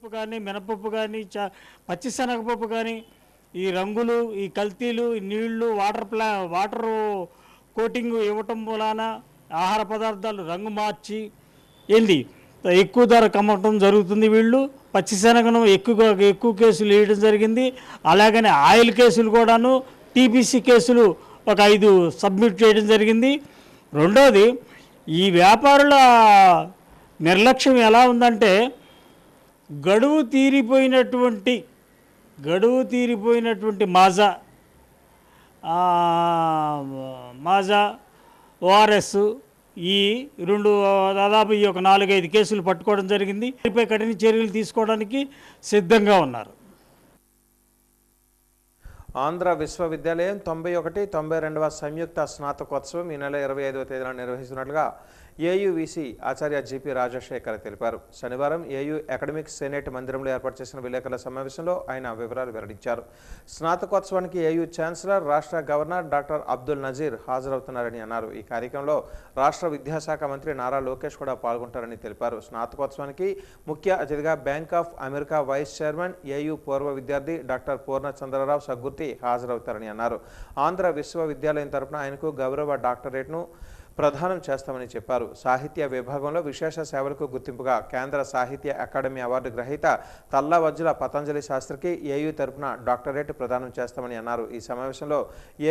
పప్పు కానీ, మినపప్పు కానీ, పచ్చిశనగపప్పు కానీ, ఈ రంగులు, ఈ కల్తీలు, ఈ నీళ్లు, వాటర్ కోటింగ్ ఇవ్వటం మూలాన ఆహార పదార్థాలు రంగు మార్చి ఎక్కువ ధర కమ్మటం జరుగుతుంది. వీళ్ళు పచ్చిశనగను ఎక్కువ కేసులు వేయడం జరిగింది. అలాగనే ఆయిల్ కేసులు కూడాను, టీపీసీ కేసులు ఒక 5 సబ్మిట్ చేయడం జరిగింది. రెండోది, ఈ వ్యాపారుల నిర్లక్ష్యం ఎలా ఉందంటే, గడువు తీరిపోయినటువంటి మాజా ఓఆర్ఎస్ ఈ 2 దాదాపు ఈ ఒక 4-5 కేసులు పట్టుకోవడం జరిగింది. దీనిపై కఠిన చర్యలు తీసుకోవడానికి సిద్ధంగా ఉన్నారు.
ఆంధ్ర విశ్వవిద్యాలయం 91, 92వ సంయుక్త స్నాతకోత్సవం ఈ నెల 25వ తేదీన నిర్వహిస్తున్నట్లుగా ఏయువిసి ఆచార్య జిపి రాజశేఖర్ తెలిపారు. శనివారం ఏయు అకాడమిక్ సెనేట్ మందిరంలో ఏర్పాటు చేసిన విలేకరుల సమావేశంలో ఆయన వివరాలు వెల్లడించారు. స్నాతకోత్సవానికి ఏయు ఛాన్సలర్, రాష్ట్ర గవర్నర్ డాక్టర్ అబ్దుల్ నజీర్ హాజరవుతున్నారని అన్నారు. ఈ కార్యక్రమంలో రాష్ట్ర విద్యాశాఖ మంత్రి నారా లోకేష్ కూడా పాల్గొంటారని తెలిపారు. స్నాతకోత్సవానికి ముఖ్య అతిథిగా bank of America vice chairman, AU పూర్వ విద్యార్థి డాక్టర్ పూర్ణచంద్రరావు సగ్గుర్తి హాజరవుతారని అన్నారు. ఆంధ్ర విశ్వవిద్యాలయం తరపున ఆయనకు గౌరవ డాక్టరేట్ను ప్రదానం చేస్తామని చెప్పారు. సాహిత్య విభాగంలో విశేష సేవలకు గుర్తింపుగా కేంద్ర సాహిత్య అకాడమీ అవార్డు గ్రహీత తల్లవజ్జుల పతంజలి శాస్త్రికి ఏయు తరపున డాక్టరేట్ ప్రదానం చేస్తామని అన్నారు. ఈ సమావేశంలో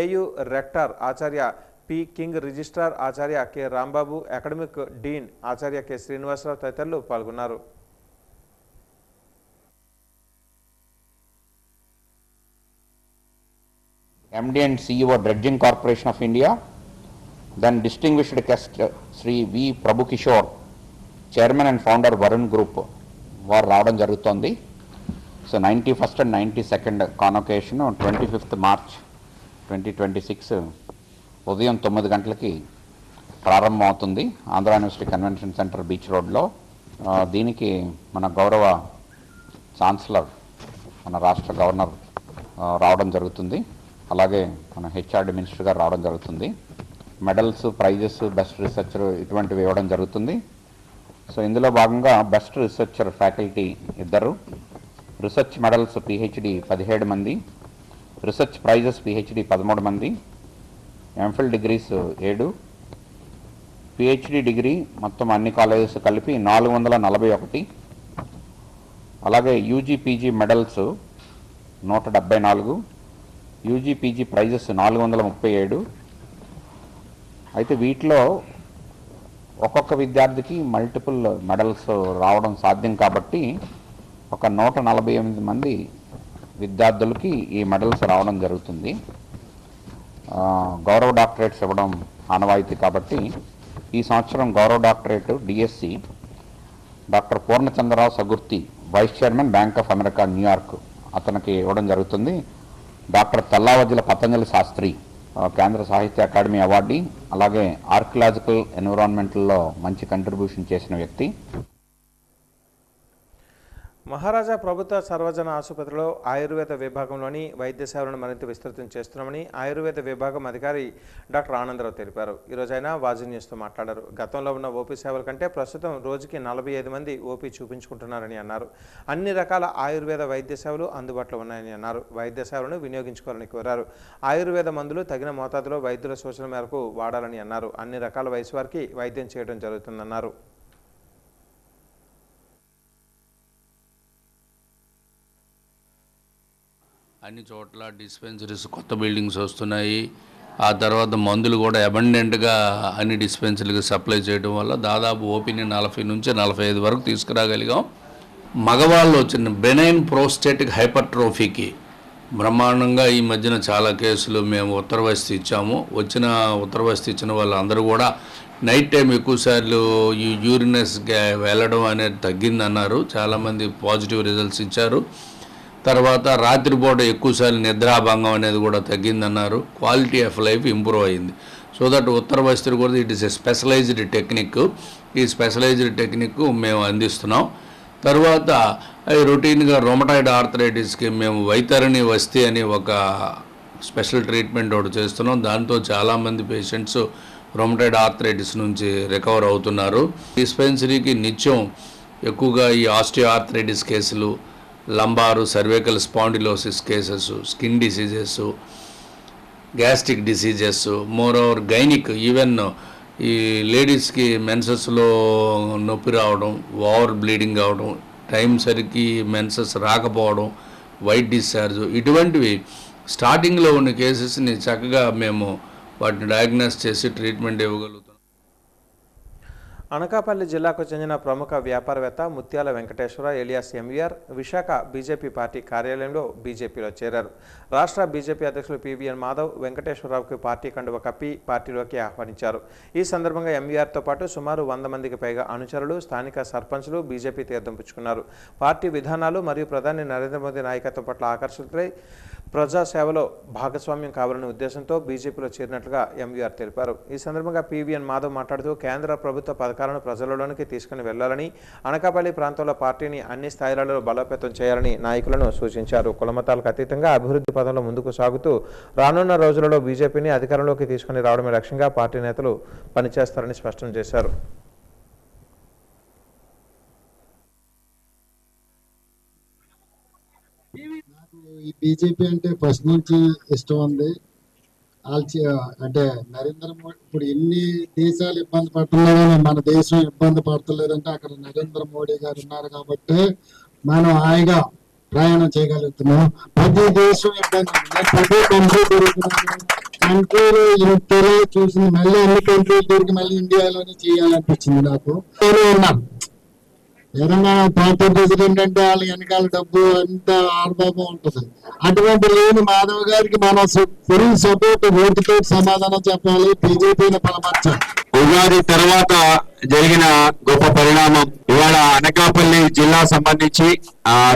ఏయు రెక్టర్ ఆచార్య పి కింగ్, రిజిస్ట్రార్ ఆచార్య కె రాంబాబు, అకాడమిక్ డీన్ ఆచార్య కె శ్రీనివాసరావు తదితరులు పాల్గొన్నారు.
MD and CEO Dredging Corporation of India, then distinguished guest Sri V. Prabhu Kishore, Chairman and Founder Varun Group, వారు రావడం జరుగుతోంది. So 91st and 92nd convocation 25th March 2026 ఉదయం 9 గంటలకి ప్రారంభం అవుతుంది Andhra university convention centre beach రోడ్లో. దీనికి మన గౌరవ ఛాన్సలర్, మన రాష్ట్ర గవర్నర్ రావడం జరుగుతుంది. అలాగే మన హెచ్ఆర్డి మినిస్టర్ గారు రావడం జరుగుతుంది. మెడల్స్, ప్రైజెస్, బెస్ట్ రీసెర్చర్ ఇటువంటివి ఇవ్వడం జరుగుతుంది. సో ఇందులో భాగంగా best researcher faculty 2, research medals PhD 17 మంది, రీసెర్చ్ ప్రైజెస్ పిహెచ్డి 13 మంది, ఎంఫిల్ డిగ్రీస్ 7, పిహెచ్డి డిగ్రీ మొత్తం అన్ని కాలేజెస్ కలిపి 441, అలాగే UG PG medals 174, UG PG prizes 437. అయితే వీటిలో ఒక్కొక్క విద్యార్థికి మల్టిపుల్ మెడల్స్ రావడం సాధ్యం కాబట్టి ఒక 148 మంది విద్యార్థులకి ఈ మెడల్స్ రావడం జరుగుతుంది. గౌరవ డాక్టరేట్స్ ఇవ్వడం ఆనవాయితీ కాబట్టి ఈ సంవత్సరం గౌరవ doctorate DSc doctor Purnachandra Rao Sagurthi, vice chairman Bank of America New York, అతనికి ఇవ్వడం జరుగుతుంది. డాక్టర్ తల్లావజ్జల పతంజలి శాస్త్రి, కేంద్ర సాహిత్య అకాడమీ అవార్డీ, అలాగే ఆర్కియలాజికల్ ఎన్విరాన్మెంట్లో మంచి కంట్రిబ్యూషన్ చేసిన వ్యక్తి.
మహారాజా ప్రభుత్వ సర్వజన ఆసుపత్రిలో ఆయుర్వేద విభాగంలోని వైద్య సేవలను మరింత విస్తృతం చేస్తున్నామని ఆయుర్వేద విభాగం అధికారి డాక్టర్ ఆనందరావు తెలిపారు. ఈరోజు ఆయన వాజీ న్యూస్తో మాట్లాడారు. గతంలో ఉన్న ఓపీ సేవల కంటే ప్రస్తుతం రోజుకి 45 మంది ఓపీ చూపించుకుంటున్నారని అన్నారు. అన్ని రకాల ఆయుర్వేద వైద్య సేవలు అందుబాటులో ఉన్నాయని అన్నారు. వైద్య సేవలను వినియోగించుకోవాలని కోరారు. ఆయుర్వేద మందులు తగిన మోతాదులో వైద్యుల సూచన మేరకు వాడాలని అన్నారు. అన్ని రకాల వయసు వారికి వైద్యం చేయడం జరుగుతుందన్నారు.
అన్ని చోట్ల డిస్పెన్సరీస్ కొత్త బిల్డింగ్స్ వస్తున్నాయి. ఆ తర్వాత మందులు కూడా అబండెంట్గా అన్ని డిస్పెన్సరీకి సప్లై చేయడం వల్ల దాదాపు ఓపీని 40 నుంచి 45 వరకు తీసుకురాగలిగాం. మగవాళ్ళు వచ్చిన బెనైన్ ప్రోస్టేటిక్ హైపర్ట్రోఫీకి బ్రహ్మాండంగా ఈ మధ్యన చాలా కేసులు మేము ఉత్తరవస్తు ఇచ్చాము. ఉత్తరవస్తు ఇచ్చిన వాళ్ళందరూ కూడా నైట్ టైం ఎక్కువసార్లు ఈ యూరినస్గా వెళ్ళడం అనేది తగ్గిందన్నారు. చాలామంది పాజిటివ్ రిజల్ట్స్ ఇచ్చారు. తర్వాత రాత్రిపూట ఎక్కువసార్లు నిద్రాభంగం అనేది కూడా తగ్గిందన్నారు. క్వాలిటీ ఆఫ్ లైఫ్ ఇంప్రూవ్ అయింది. సో దట్ ఉత్తర వస్తు కూడా it is a specialized technique. ఈ స్పెషలైజ్డ్ టెక్నిక్ మేము అందిస్తున్నాం. తర్వాత రొటీన్గా రొమటాయిడ్ ఆర్థరైటిస్కి మేము వైతరణి వస్తి అని ఒక స్పెషల్ ట్రీట్మెంట్ ఒకటి చేస్తున్నాం. దాంతో చాలామంది పేషెంట్స్ రొమటాయిడ్ ఆర్థరైటిస్ నుంచి రికవర్ అవుతున్నారు. డిస్పెన్సరీకి నిత్యం ఎక్కువగా ఈ ఆస్టియో ఆర్థరైటిస్ కేసులు, lumbar cervical spondylosis cases, skin diseases, gastric diseases, more over gynaec, even ఈ లేడీస్కి మెన్సెస్లో నొప్పి రావడం, ఓవర్ బ్లీడింగ్ అవడం, టైం సరికి మెన్సెస్ రాకపోవడం, వైట్ డిశ్చార్జ్, ఇటువంటివి స్టార్టింగ్లో ఉన్న కేసెస్ని చక్కగా మేము వాటిని డయాగ్నోస్ చేసి ట్రీట్మెంట్ ఇవ్వగలుగుతాం.
అనకాపల్లి జిల్లాకు చెందిన ప్రముఖ వ్యాపారవేత్త ముత్యాల Venkateswara alias MVR Visakha BJP party కార్యాలయంలో బీజేపీలో చేరారు. రాష్ట్ర బీజేపీ అధ్యక్షులు పివిఎన్ మాధవ్ వెంకటేశ్వరరావుకి పార్టీ కండువ కప్పి పార్టీలోకి ఆహ్వానించారు. ఈ సందర్భంగా ఎంవీఆర్తో పాటు సుమారు 100 మందికి పైగా అనుచరులు, స్థానిక సర్పంచ్లు బీజేపీ తీర్థం పుచ్చుకున్నారు. పార్టీ విధానాలు మరియు ప్రధాని నరేంద్ర మోదీ నాయకత్వం పట్ల ఆకర్షితులై ప్రజాసేవలో భాగస్వామ్యం కావాలనే ఉద్దేశంతో బీజేపీలో చేరినట్లుగా ఎంవీఆర్ తెలిపారు. ఈ సందర్భంగా పివిఎన్ మాధవ్ మాట్లాడుతూ కేంద్ర ప్రభుత్వ పథకాలను ప్రజలలోనికి తీసుకుని వెళ్లాలని, అనకాపల్లి ప్రాంతంలో పార్టీని అన్ని స్థాయిలలో బలోపేతం చేయాలని నాయకులను సూచించారు. కులమతాలకు అతీతంగా అభివృద్ధి పదంలో ముందుకు సాగుతూ రానున్న రోజులలో బీజేపీని అధికారంలోకి తీసుకుని రావడమే లక్ష్యంగా పార్టీ నేతలు పనిచేస్తారని స్పష్టం చేశారు.
ఈ బీజేపీ అంటే ఫస్ట్ నుంచి ఇష్టం ఉంది. అంటే నరేంద్ర మోడీ ఇప్పుడు ఎన్ని దేశాలు ఇబ్బంది పడుతున్నారో మన దేశం ఇబ్బంది పడతలేదంటే అక్కడ నరేంద్ర మోడీ గారు ఉన్నారు కాబట్టి మనం హాయిగా ప్రయాణం చేయగలుగుతున్నాం. ప్రతి దేశం ఇబ్బంది, ప్రతి కంట్రీ తిరుగుతున్నాను, కంట్రీలో ఇంతలో చూసింది మళ్ళీ అన్ని కంట్రీలు తిరిగి మళ్ళీ ఇండియాలోనే చేయాలనిపించింది నాకు. నేను ఉన్నాను ఏదన్నా పార్టీ ప్రెసిడెంట్ అంటే వాళ్ళ వెనకాల డబ్బు అంత ఆర్భావం ఉంటుంది. అటువంటి లేని మాధవ్ గారికి మనం ఫుల్ సపోర్ట్, ఓటుతో సమాధానం చెప్పాలి, బీజేపీని బలపరచాలి.
ఉగాది తర్వాత జరిగిన గొప్ప పరిణామం ఇవాళ అనకాపల్లి జిల్లా సంబంధించి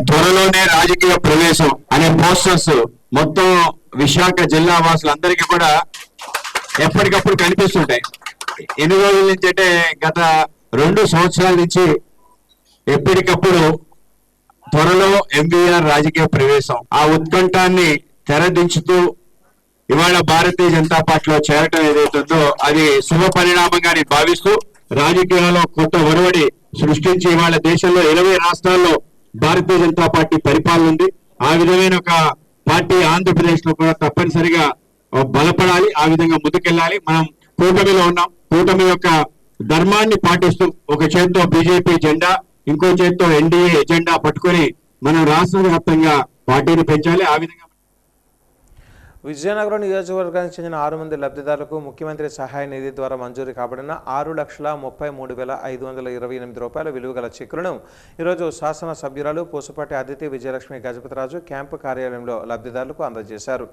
త్వరలోనే రాజకీయ ప్రవేశం అనే పోస్టర్స్ మొత్తం విశాఖ జిల్లా వాసులందరికీ కూడా ఎప్పటికప్పుడు కనిపిస్తుంటాయి. ఎన్ని రోజుల నుంచి అంటే గత 2 సంవత్సరాల నుంచి ఎప్పటికప్పుడు త్వరలో ఎంవీఆర్ రాజకీయ ప్రవేశం, ఆ ఉత్కంఠాన్ని తెరదించుతూ ఇవాళ భారతీయ జనతా పార్టీలో చేరటం ఏదైతుందో అది శుభ పరిణామంగా నేను భావిస్తూ రాజకీయాల్లో కొత్త ఒరవడి సృష్టించి ఇవాళ దేశంలో 20 రాష్ట్రాల్లో భారతీయ జనతా పార్టీ పరిపాలన ఉంది. ఆ విధమైన ఒక పార్టీ ఆంధ్రప్రదేశ్ లో కూడా తప్పనిసరిగా బలపడాలి, ఆ విధంగా ముందుకెళ్ళాలి. మనం కూటమిలో ఉన్నాం. కూటమి యొక్క ధర్మాన్ని పాటిస్తూ ఒక చేత్తో బీజేపీ జెండా ఇంకో చేత్తో ఎన్డీఏ ఎజెండా పట్టుకొని మనం రాష్ట్ర వ్యాప్తంగా పార్టీని పెంచాలి. ఆ విధంగా
విజయనగరం నియోజకవర్గానికి చెందిన 6 మంది లబ్ధిదారులకు ముఖ్యమంత్రి సహాయ నిధి ద్వారా మంజూరు కాబడిన 6,33,528 రూపాయల విలువ గల చెక్కులను ఈరోజు శాసనసభ్యురాలు పూసపాటి అదితి విజయలక్ష్మి గజపతిరాజు క్యాంపు కార్యాలయంలో లబ్ధిదారులకు అందజేశారు.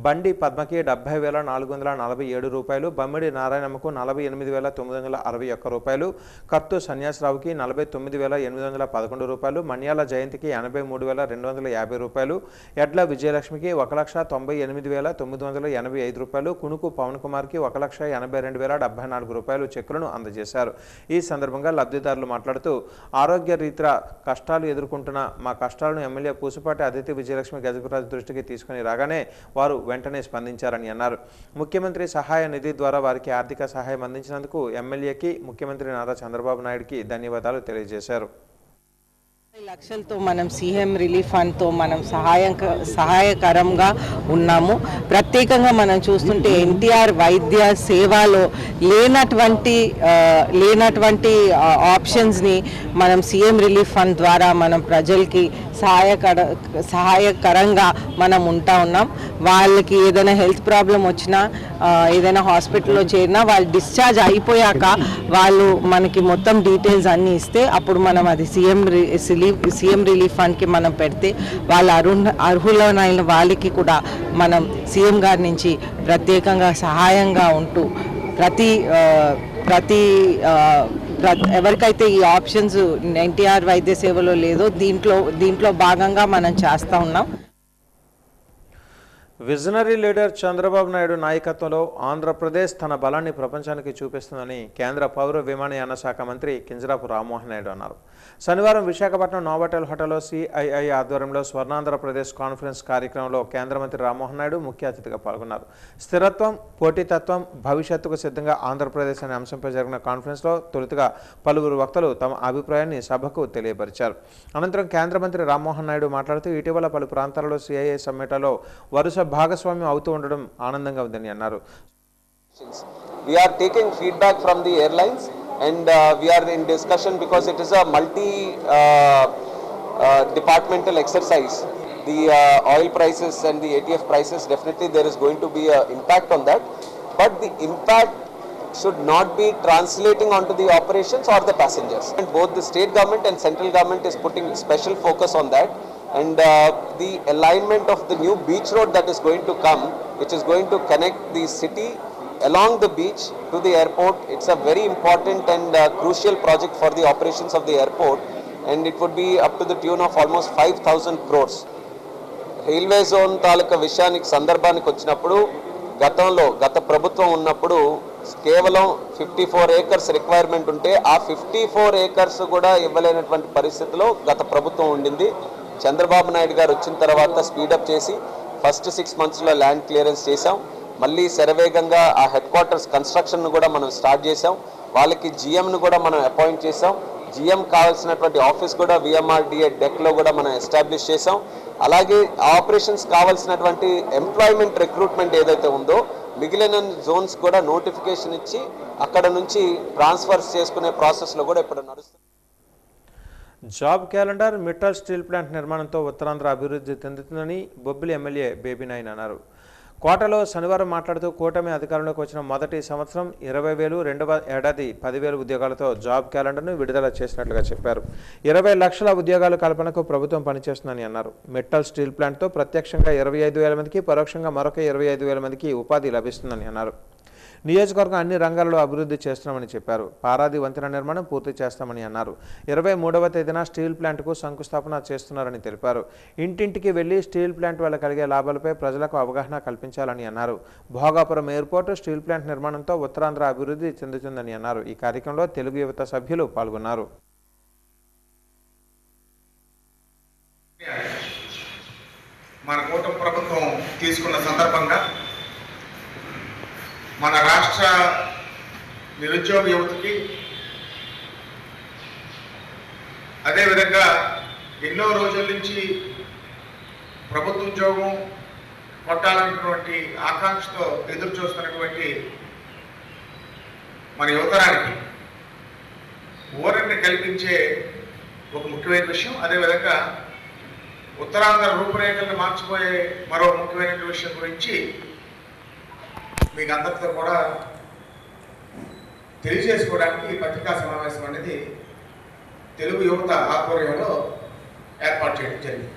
బండి పద్మకి 70,447 రూపాయలు, బమ్మిడి నారాయణమ్మకు 48,961 రూపాయలు, కర్తు సన్యాసరావుకి 49,811 రూపాయలు, మన్యాల జయంతికి 83,250 రూపాయలు, ఎడ్ల విజయలక్ష్మికి 1,98,985 రూపాయలు, కునుకు పవన్ కుమార్కి 1,82,074 రూపాయలు చెక్కులను అందజేశారు. ఈ సందర్భంగా లబ్ధిదారులు మాట్లాడుతూ ఆరోగ్య రీత్యా కష్టాలు ఎదుర్కొంటున్న మా కష్టాలను ఎమ్మెల్యే పూసపాటి అదితి విజయలక్ష్మి గజపతిరాజు దృష్టికి తీసుకుని రాగానే వారు వెంటనే స్పందించారని అన్నారు. ముఖ్యమంత్రి సహాయ నిధి ద్వారా వారికి ఆర్థిక సహాయం అందించినందుకు ఎమ్మెల్యేకి ముఖ్యమంత్రి నారా చంద్రబాబు నాయుడుకి ధన్యవాదాలు తెలియజేశారు.
లక్షలతో మనం సీఎం రిలీఫ్ ఫండ్తో మనం సహాయకరంగా ఉన్నాము. ప్రత్యేకంగా మనం చూస్తుంటే ఎన్టీఆర్ వైద్య సేవలో లేనటువంటి ఆప్షన్స్ని మనం సీఎం రిలీఫ్ ఫండ్ ద్వారా మనం ప్రజలకి సహాయకరంగా మనం ఉన్నాం. వాళ్ళకి ఏదైనా హెల్త్ ప్రాబ్లం వచ్చినా ఏదైనా హాస్పిటల్లో చేరినా వాళ్ళు డిశ్చార్జ్ అయిపోయాక వాళ్ళు మనకి మొత్తం డీటెయిల్స్ అన్నీ ఇస్తే అప్పుడు మనం అది సీఎం రిలీఫ్ ఫండ్కి మనం పెడితే వాళ్ళ అర్హులైన వాళ్ళకి కూడా మనం సీఎం గారి నుంచి ప్రత్యేకంగా సహాయంగా ఉంటూ ప్రతి ఎవరికైతే ఈ ఆప్షన్స్ ఎన్టీఆర్ వైద్య సేవలో లేదో దీంట్లో భాగంగా మనం చేస్తూ ఉన్నాం.
విజనరీ లీడర్ చంద్రబాబు నాయుడు నాయకత్వంలో ఆంధ్రప్రదేశ్ తన బలాన్ని ప్రపంచానికి చూపిస్తుందని కేంద్ర పౌర విమానయాన శాఖ మంత్రి కింజరాపు రామ్మోహన్ నాయుడు అన్నారు. శనివారం విశాఖపట్నం నోవాటెల్ హోటల్లో సిఐఐ ఆధ్వర్యంలో స్వర్ణాంధ్రప్రదేశ్ కాన్ఫరెన్స్ కార్యక్రమంలో కేంద్ర మంత్రి రామ్మోహన్ నాయుడు ముఖ్య అతిథిగా పాల్గొన్నారు. స్థిరత్వం, పోటీతత్వం, భవిష్యత్తుకు సిద్ధంగా ఆంధ్రప్రదేశ్ అనే అంశంపై జరిగిన కాన్ఫరెన్స్లో తొలుతగా పలువురు వక్తలు తమ అభిప్రాయాన్ని సభకు తెలియపరిచారు. అనంతరం కేంద్ర మంత్రి రామ్మోహన్ నాయుడు మాట్లాడుతూ ఇటీవల పలు ప్రాంతాలలో సిఐఐ సమ్మిట్లో వరుస భాగస్వామ్యం అవుతూ ఉండడం ఆనందంగా ఉందని అన్నారు.
We are taking feedback from the airlines and we are in discussion because it is a multi-departmental exercise. The oil prices and the ATF prices, definitely there is going to be an impact on that, but the impact should not be translating onto the operations or the passengers. And both the state government and central government is putting special focus on that. And the alignment of the new beach road that is going to come, which is going to connect the city along the beach to the airport. It's a very important and crucial project for the operations of the airport, and it would be up to the tune of almost 5,000 crores. Railway zone తాలూకా విషయానికి సందర్భానికి వచ్చినప్పుడు గత ప్రభుత్వం ఉన్నప్పుడు కేవలం 54 acres requirement ఉంటే ఆ 54 acres కూడా ఇవ్వలేనటువంటి పరిస్థితిలో గత ప్రభుత్వం ఉండింది. చంద్రబాబు నాయుడు గారు వచ్చిన తర్వాత స్పీడప్ చేసి ఫస్ట్ 6 monthsలో ల్యాండ్ క్లియరెన్స్ చేశాం. మళ్ళీ శరవేగంగా ఆ హెడ్ క్వార్టర్స్ కన్స్ట్రక్షన్ను కూడా మనం స్టార్ట్ చేసాం. వాళ్ళకి జిఎంను కూడా మనం అపాయింట్ చేసాం. జిఎం కావాల్సినటువంటి ఆఫీస్ కూడా విఎంఆర్డిఏ డెక్లో కూడా మనం ఎస్టాబ్లిష్ చేసాం. అలాగే ఆపరేషన్స్ కావాల్సినటువంటి ఎంప్లాయ్మెంట్ రిక్రూట్మెంట్ ఏదైతే ఉందో మిగిలిన జోన్స్ కూడా నోటిఫికేషన్ ఇచ్చి అక్కడ నుంచి ట్రాన్స్ఫర్స్ చేసుకునే ప్రాసెస్లో కూడా ఇప్పుడు నడుస్తుంది.
Job calendar, Mittal steel plant నిర్మాణంతో ఉత్తరాంధ్ర అభివృద్ధి చెందుతుందని బొబ్బిలి ఎమ్మెల్యే బేబీ నాయన్ అన్నారు. కోటలో శనివారం మాట్లాడుతూ కూటమి అధికారంలోకి వచ్చిన మొదటి సంవత్సరం 20,000, రెండవ ఏడాది 10,000 ఉద్యోగాలతో జాబ్ క్యాలెండర్ను విడుదల చేసినట్లుగా చెప్పారు. 20 లక్షల ఉద్యోగాల కల్పనకు ప్రభుత్వం పనిచేస్తుందని అన్నారు. మిట్టల్ స్టీల్ ప్లాంట్తో ప్రత్యక్షంగా 25,000 మందికి, పరోక్షంగా మరొక 25,000 మందికి ఉపాధి లభిస్తుందని అన్నారు. నియోజకవర్గం అన్ని రంగాల్లో అభివృద్ధి చేస్తున్నామని చెప్పారు. పారాది వంతెన నిర్మాణం పూర్తి చేస్తామని అన్నారు. 23వ తేదీన స్టీల్ ప్లాంట్కు శంకుస్థాపన చేస్తున్నారని తెలిపారు. ఇంటింటికి వెళ్లి స్టీల్ ప్లాంట్ వల్ల కలిగే లాభాలపై ప్రజలకు అవగాహన కల్పించాలని అన్నారు. భోగాపురం ఎయిర్పోర్టు, స్టీల్ ప్లాంట్ నిర్మాణంతో ఉత్తరాంధ్ర అభివృద్ధి చెందుతుందని అన్నారు. ఈ కార్యక్రమంలో తెలుగు యువత సభ్యులు పాల్గొన్నారు.
మన కూటమి ప్రభుత్వం తీసుకున్న సందర్భంగా మన రాష్ట్ర నిరుద్యోగ యువతకి, అదేవిధంగా ఎన్నో రోజుల నుంచి ప్రభుత్వ ఉద్యోగం కొట్టాలన్నటువంటి ఆకాంక్షతో ఎదురు చూస్తున్నటువంటి మన యువతరానికి ఊరటిని కల్పించే ఒక ముఖ్యమైన విషయం. అదేవిధంగా ఉత్తరాంధ్ర రూపురేఖలను మార్చిపోయే మరో ముఖ్యమైన విషయం గురించి మీకు అందరితో కూడా తెలియజేసుకోవడానికి ఈ పత్రికా సమావేశం అనేది తెలుగు యువత ఆధ్వర్యంలో ఏర్పాటు చేయడం జరిగింది.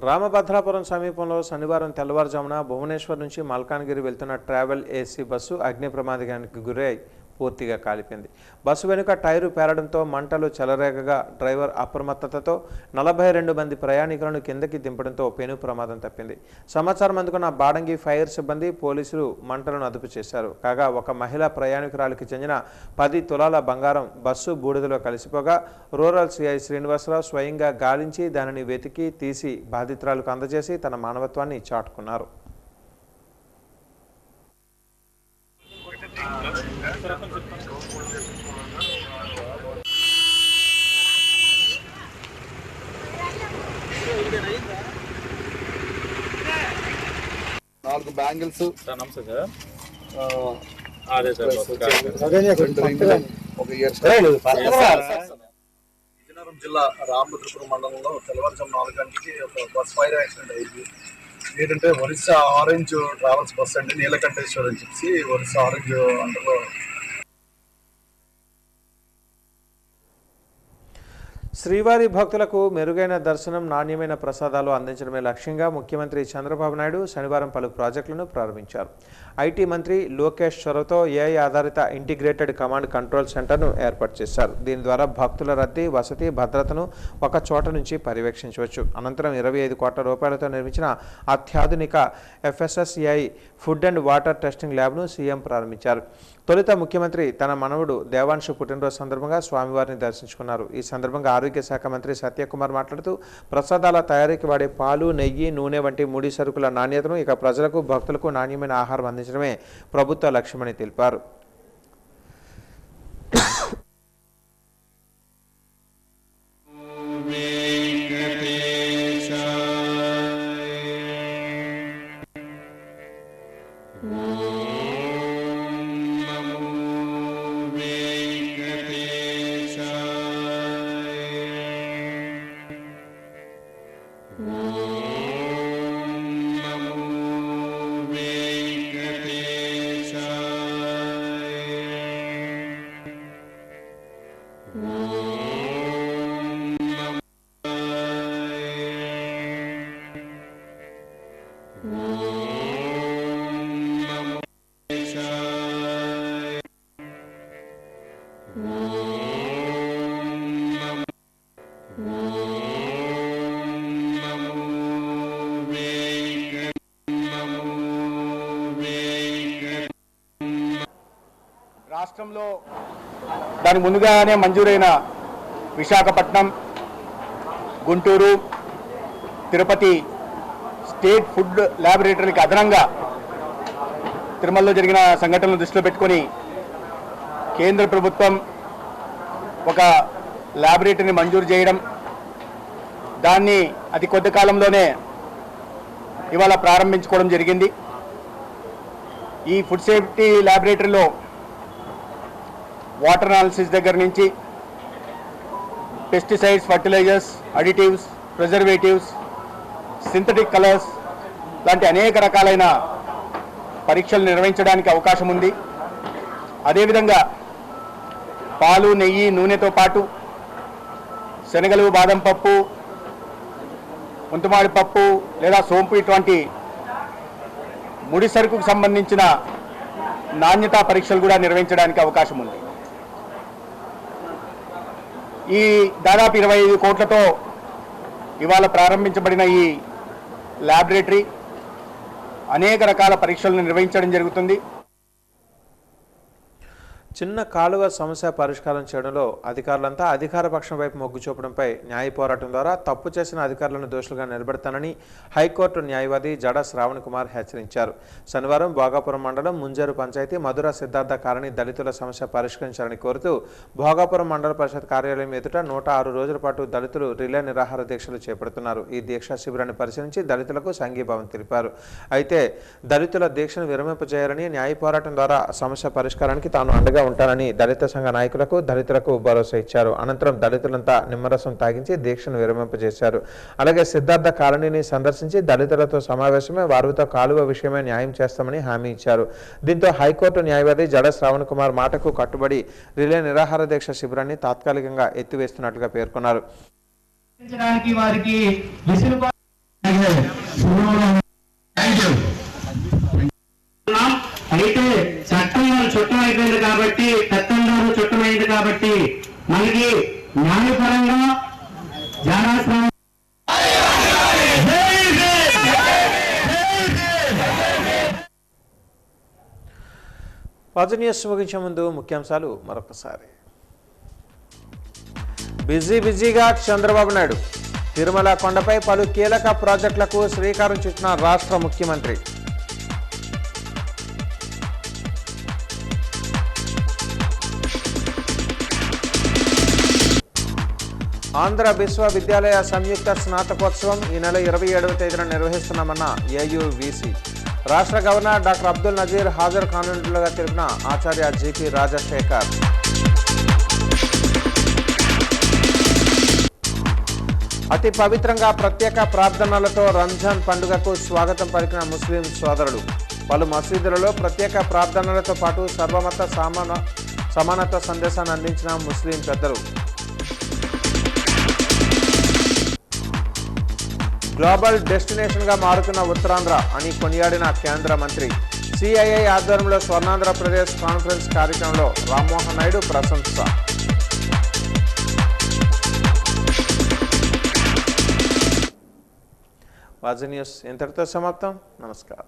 రామభద్రాపురం సమీపంలో శనివారం తెల్లవారుజామున భువనేశ్వర్ నుంచి మల్కాన్గిరి వెళ్తున్న ట్రావెల్ ఏసీ బస్సు అగ్ని ప్రమాదానికి గురై పూర్తిగా కాలిపోయింది. బస్సు వెనుక టైరు పేరడంతో మంటలు చెలరేగగా డ్రైవర్ అప్రమత్తతతో 42 మంది ప్రయాణికులను కిందకి దింపడంతో పెను ప్రమాదం తప్పింది. సమాచారం అందుకున్న బాడంగి ఫైర్ సిబ్బంది పోలీసులు మంటలను అదుపు చేశారు. కాగా ఒక మహిళా ప్రయాణికురాలికి చెందిన 10 తులాల బంగారం బస్సు బూడిదలో కలిసిపోగా రూరల్ సిఐ శ్రీనివాసరావు స్వయంగా గాలించి దానిని వెతికి తీసి బాధితురాలకు అందజేసి తన మానవత్వాన్ని చాటుకున్నారు.
నాలుగు బ్యాంగిల్స్
నమస్తే సార్.
అదే సార్ ఒక ఇయర్ విజయనగరం జిల్లా రామభద్రపురం మండలంలో తెల్లవారుజాము 4 గంటలకి ఒక బస్ ఫైర్ యాక్సిడెంట్ అయింది. ఏంటంటే ఒరిస్సా ఆరెంజ్ ట్రావెల్స్ బస్ అండి, నీలకంఠేశ్వర్ అని చెప్పి ఒరిస్సా ఆరెంజ్ అండర్లో.
శ్రీవారి భక్తులకు మెరుగైన దర్శనం, నాణ్యమైన ప్రసాదాలు అందించడమే లక్ష్యంగా ముఖ్యమంత్రి చంద్రబాబు నాయుడు శనివారం పలు ప్రాజెక్టులను ప్రారంభించారు. ఐటీ మంత్రి లోకేష్ చొరవతో ఏఐ ఆధారిత ఇంటిగ్రేటెడ్ కమాండ్ కంట్రోల్ సెంటర్ను ఏర్పాటు చేశారు. దీని ద్వారా భక్తుల రద్దీ, వసతి, భద్రతను ఒక చోట నుంచి పర్యవేక్షించవచ్చు. అనంతరం 25 కోట్ల రూపాయలతో నిర్మించిన అత్యాధునిక FSSAI food and water testing ల్యాబ్ను సీఎం ప్రారంభించారు. తొలుత ముఖ్యమంత్రి తన మనవడు దేవాంశు పుట్టినరోజు సందర్భంగా స్వామివారిని దర్శించుకున్నారు. ఈ సందర్భంగా ఆరోగ్య శాఖ మంత్రి సత్యకుమార్ మాట్లాడుతూ ప్రసాదాల తయారీకి వాడే పాలు, నెయ్యి, నూనె వంటి ముడి సరుకుల నాణ్యతను ఇక ప్రజలకు, భక్తులకు నాణ్యమైన ఆహారం అందించడమే ప్రభుత్వ లక్ష్యమని తెలిపారు.
రాష్ట్రంలో దాని ముందుగానే మంజూరైన విశాఖపట్నం, గుంటూరు, తిరుపతి స్టేట్ ఫుడ్ ల్యాబొరేటరీకి అదనంగా తిరుమలలో జరిగిన సంఘటనలను దృష్టిలో పెట్టుకొని కేంద్ర ప్రభుత్వం ఒక ల్యాబొరేటరీని మంజూరు చేయడం, దాన్ని అతి కొద్ది కాలంలోనే ఇవాళ ప్రారంభించుకోవడం జరిగింది. ఈ ఫుడ్ సేఫ్టీ ల్యాబొరేటరీలో వాటర్ అనాలిసిస్ దగ్గర నుంచి pesticides, fertilizers, additives, preservatives, synthetic colours లాంటి అనేక రకాలైన పరీక్షలు నిర్వహించడానికి అవకాశం ఉంది. అదేవిధంగా పాలు, నెయ్యి, నూనెతో పాటు శనగలు, బాదం పప్పు, ముంతుమాడి పప్పు లేదా సోంపు ఇటువంటి ముడి సరుకుకు సంబంధించిన నాణ్యతా పరీక్షలు కూడా నిర్వహించడానికి అవకాశం ఉంది. ఈ దాదాపు 25 కోట్లతో ఇవాళ ప్రారంభించబడిన ఈ ల్యాబొరేటరీ అనేక రకాల పరీక్షలను నిర్వహించడం జరుగుతుంది.
చిన్న కాలువ సమస్య పరిష్కారం చేయడంలో అధికారులంతా అధికార పక్షం వైపు మొగ్గు చూపడంపై న్యాయ పోరాటం ద్వారా తప్పు చేసిన అధికారులను దోషులుగా నిలబెడతానని హైకోర్టు న్యాయవాది జడ శ్రావణ్ కుమార్ హెచ్చరించారు. శనివారం భోగాపురం మండలం ముంజేరు పంచాయతీ మధుర సిద్ధార్థ కాలనీ దళితుల సమస్య పరిష్కరించాలని కోరుతూ భోగాపురం మండల పరిషత్ కార్యాలయం ఎదుట 106 రోజుల పాటు దళితులు రిలే నిరాహార దీక్షలు చేపడుతున్నారు. ఈ దీక్షా శిబిరాన్ని పరిశీలించి దళితులకు సంఘీభావం తెలిపారు. అయితే దళితుల దీక్షను విరమింపజేయాలని న్యాయ పోరాటం ద్వారా సమస్య పరిష్కారానికి తాను అండగా ఉంటానని దళిత సంఘ నాయకులకు దళితులకు భరోసా ఇచ్చారు. అనంతరం దళితులంతా నిమ్మరసం తాగించి దీక్షను విరమింపజేశారు. అలాగే సిద్ధార్థ కాలనీని సందర్శించి దళితులతో సమావేశమై వారితో కాలువ విషయమై న్యాయం చేస్తామని హామీ ఇచ్చారు. దీంతో హైకోర్టు న్యాయవాది జడ శ్రావణ్ కుమార్ మాటకు కట్టుబడి రిలే నిరాహార దీక్ష శిబిరాన్ని తాత్కాలికంగా ఎత్తివేస్తున్నట్లుగా పేర్కొన్నారు.
అయితే చట్టంలో చుట్టం అయిపోయింది కాబట్టి చట్టంలో చుట్టమైంది కాబట్టి మనకి న్యాయపరంగా
న్యూస్ ముగించే ముందు ముఖ్యాంశాలు మరొకసారి. బిజీగా చంద్రబాబు నాయుడు తిరుమల కొండపై పలు కీలక ప్రాజెక్టులకు శ్రీకారం చుట్టిన రాష్ట్ర ముఖ్యమంత్రి. ఆంధ్ర విశ్వవిద్యాలయ సంయుక్త స్నాతకోత్సవం ఈ నెల 27వ తేదీన నిర్వహిస్తున్నామన్న ఏయువిసి. రాష్ట్ర గవర్నర్ డాక్టర్ అబ్దుల్ నజీర్ హాజరు కానున్నట్లుగా తెలిపిన ఆచార్య జిపి రాజశేఖర్. అతి పవిత్రంగా ప్రత్యేక ప్రార్థనలతో రంజాన్ పండుగకు స్వాగతం పలికిన ముస్లిం సోదరులు. పలు మసీదులలో ప్రత్యేక ప్రార్థనలతో పాటు సర్వమత సమానత్వ సందేశాన్ని అందించిన ముస్లిం పెద్దలు. గ్లోబల్ డెస్టినేషన్గా మారుతున్న ఉత్తరాంధ్ర అని కొనియాడిన కేంద్ర మంత్రి. సిఐఐ ఆధ్వర్యంలో స్వర్ణాంధ్రప్రదేశ్ కాన్ఫరెన్స్ కార్యక్రమంలో రామ్మోహన్ నాయుడు ప్రశంస. వాజీ న్యూస్ ఇంతటితో సమాప్తం. నమస్కారం.